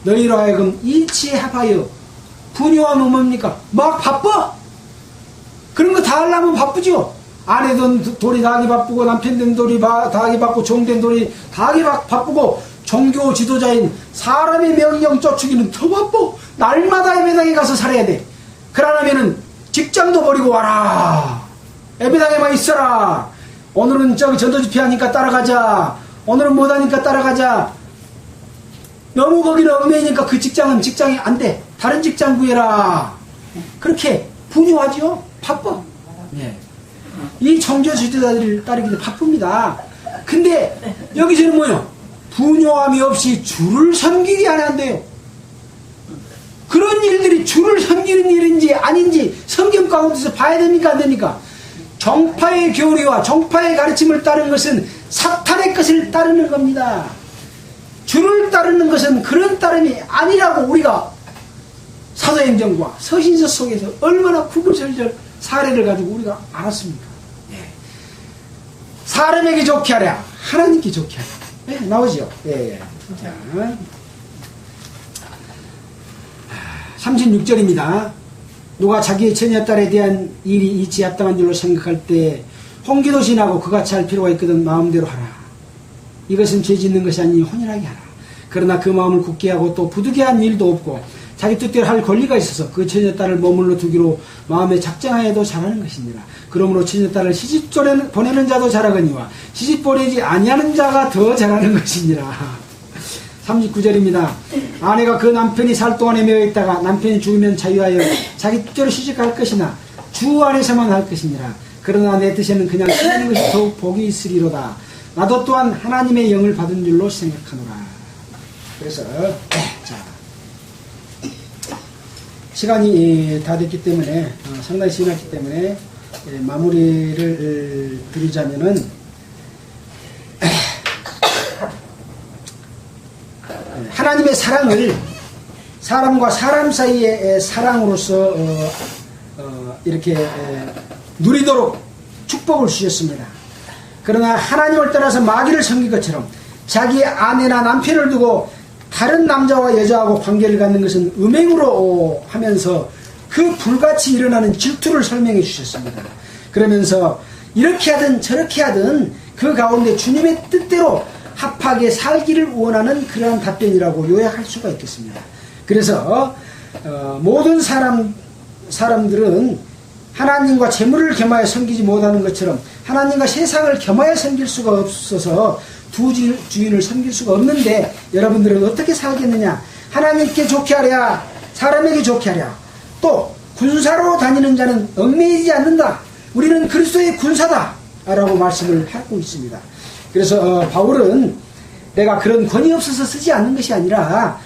너희로 하여금 이치에 합하여 분요함은 뭡니까? 막 바빠. 그런 거 다 하려면 바쁘죠. 아내 된 돌이 다 하기 바쁘고 남편 된 돌이 다 하기 바쁘고 종 된 돌이 다 하기 바쁘고 종교 지도자인 사람의 명령 쫓기는 더 바빠. 날마다 예배당에 가서 살아야 돼. 그러려면은 직장도 버리고 와라. 예배당에만 있어라. 오늘은 저기 전도집회 하니까 따라가자. 오늘은 못하니까 따라가자. 너무 거기는 얽매이니까 그 직장은 직장이 안 돼. 다른 직장 구해라. 그렇게 분유하죠. 바빠. 예. 이 종교 지도자들을 따르기도 바쁩니다. 근데 여기서는 뭐요? 분요함이 없이 주를 섬기게 안 한대요. 그런 일들이 주를 섬기는 일인지 아닌지 성경 가운데서 봐야 됩니까 안 됩니까? 정파의 교리와 정파의 가르침을 따르는 것은 사탄의 것을 따르는 겁니다. 주를 따르는 것은 그런 따름이 아니라고 우리가 사도행전과 서신서 속에서 얼마나 구구절절 사례를 가지고 우리가 알았습니까? 예. 사람에게 좋게 하랴 하나님께 좋게 하랴. 예, 나오죠? 예. 자, 36절입니다. 누가 자기의 처녀딸에 대한 일이 이치에 합당한 줄로 생각할 때 홍기도 지나고 그같이 할 필요가 있거든 마음대로 하라. 이것은 죄 짓는 것이 아니니 혼인하게 하라. 그러나 그 마음을 굳게 하고 또 부득이 한 일도 없고 자기 뜻대로 할 권리가 있어서 그 처녀딸을 머물러 두기로 마음에 작정하여도 잘하는 것이니라. 그러므로 처녀딸을 시집 보내는 자도 잘하거니와 시집 보내지 아니하는 자가 더 잘하는 것이니라. 39절입니다. 아내가 그 남편이 살 동안에 매여 있다가 남편이 죽으면 자유하여 자기 뜻대로 시집갈 것이나 주 안에서만 할 것이니라. 그러나 내 뜻에는 그냥 살는 것이 더욱 복이 있으리로다. 나도 또한 하나님의 영을 받은 줄로 생각하노라. 그래서 자, 시간이 다 됐기 때문에 상당히 지났기 때문에 마무리를 드리자면은 하나님의 사랑을 사람과 사람 사이의 사랑으로서 이렇게 누리도록 축복을 주셨습니다. 그러나 하나님을 떠나서 마귀를 섬긴 것처럼 자기의 아내나 남편을 두고 다른 남자와 여자하고 관계를 갖는 것은 음행으로 하면서 그 불같이 일어나는 질투를 설명해 주셨습니다. 그러면서 이렇게 하든 저렇게 하든 그 가운데 주님의 뜻대로 합하게 살기를 원하는 그러한 답변이라고 요약할 수가 있겠습니다. 그래서 모든 사람들은 하나님과 재물을 겸하여 섬기지 못하는 것처럼 하나님과 세상을 겸하여 섬길 수가 없어서 두 주인을 섬길 수가 없는데 여러분들은 어떻게 살겠느냐? 하나님께 좋게 하랴, 사람에게 좋게 하랴. 또 군사로 다니는 자는 얽매이지 않는다. 우리는 그리스도의 군사다 라고 말씀을 하고 있습니다. 그래서 바울은 내가 그런 권위 없어서 쓰지 않는 것이 아니라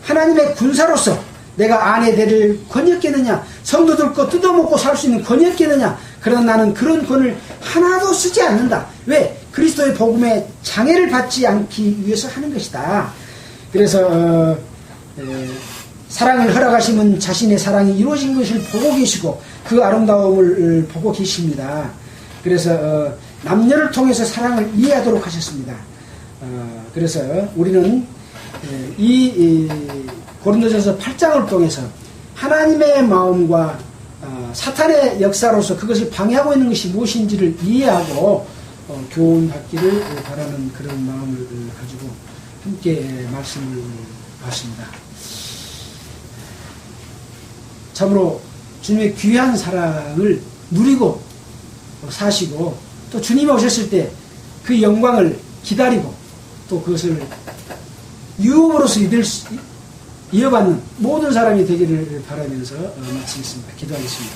하나님의 군사로서 내가 아내 대를 권위 없겠느냐, 성도들 거 뜯어먹고 살 수 있는 권위 없겠느냐. 그러나 나는 그런 권을 하나도 쓰지 않는다. 왜? 그리스도의 복음에 장애를 받지 않기 위해서 하는 것이다. 그래서 사랑을 허락하시면 자신의 사랑이 이루어진 것을 보고 계시고 그 아름다움을 보고 계십니다. 그래서 남녀를 통해서 사랑을 이해하도록 하셨습니다. 그래서 우리는 이 고린도전서 8장을 통해서 하나님의 마음과 사탄의 역사로서 그것을 방해하고 있는 것이 무엇인지를 이해하고 교훈받기를 바라는 그런 마음을 가지고 함께 말씀을 봤습니다. 참으로 주님의 귀한 사랑을 누리고 사시고 또 주님이 오셨을 때 그 영광을 기다리고 또 그것을 유업으로서 이어받는 모든 사람이 되기를 바라면서 마치겠습니다. 기도하겠습니다.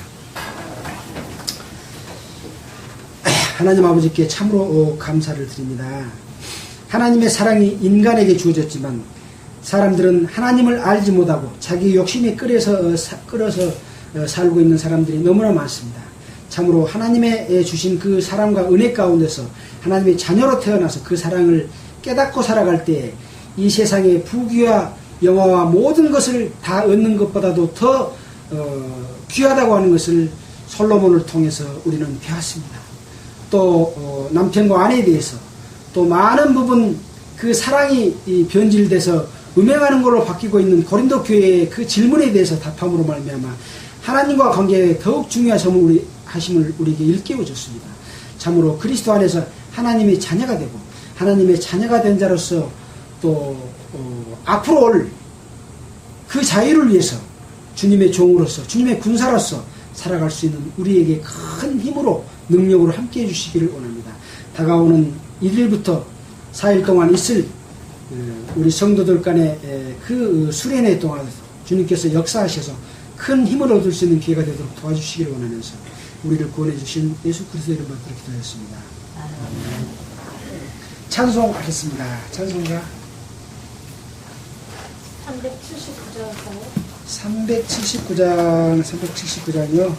하나님 아버지께 참으로 감사를 드립니다. 하나님의 사랑이 인간에게 주어졌지만 사람들은 하나님을 알지 못하고 자기 욕심에 끌어서 살고 있는 사람들이 너무나 많습니다. 참으로 하나님의 주신 그 사랑과 은혜 가운데서 하나님의 자녀로 태어나서 그 사랑을 깨닫고 살아갈 때 이 세상의 부귀와 영화와 모든 것을 다 얻는 것보다도 더 귀하다고 하는 것을 솔로몬을 통해서 우리는 배웠습니다. 또 남편과 아내에 대해서 또 많은 부분 그 사랑이 변질돼서 음행하는 걸로 바뀌고 있는 고린도 교회의 그 질문에 대해서 답함으로 말미암아 하나님과 관계에 더욱 중요한 하심을 우리에게 일깨워줬습니다. 참으로 그리스도 안에서 하나님의 자녀가 되고 하나님의 자녀가 된 자로서 또 앞으로 올 그 자유를 위해서 주님의 종으로서 주님의 군사로서 살아갈 수 있는 우리에게 큰 힘으로 능력으로 함께해 주시기를 원합니다. 다가오는 1일부터 4일 동안 있을 우리 성도들 간의 그 수련회 동안 주님께서 역사하셔서 큰 힘을 얻을 수 있는 기회가 되도록 도와주시기를 원하면서 우리를 구원해 주신 예수 그리스도의 이름으로 기도했습니다. 찬송하겠습니다. 찬송가 379장 379장이요.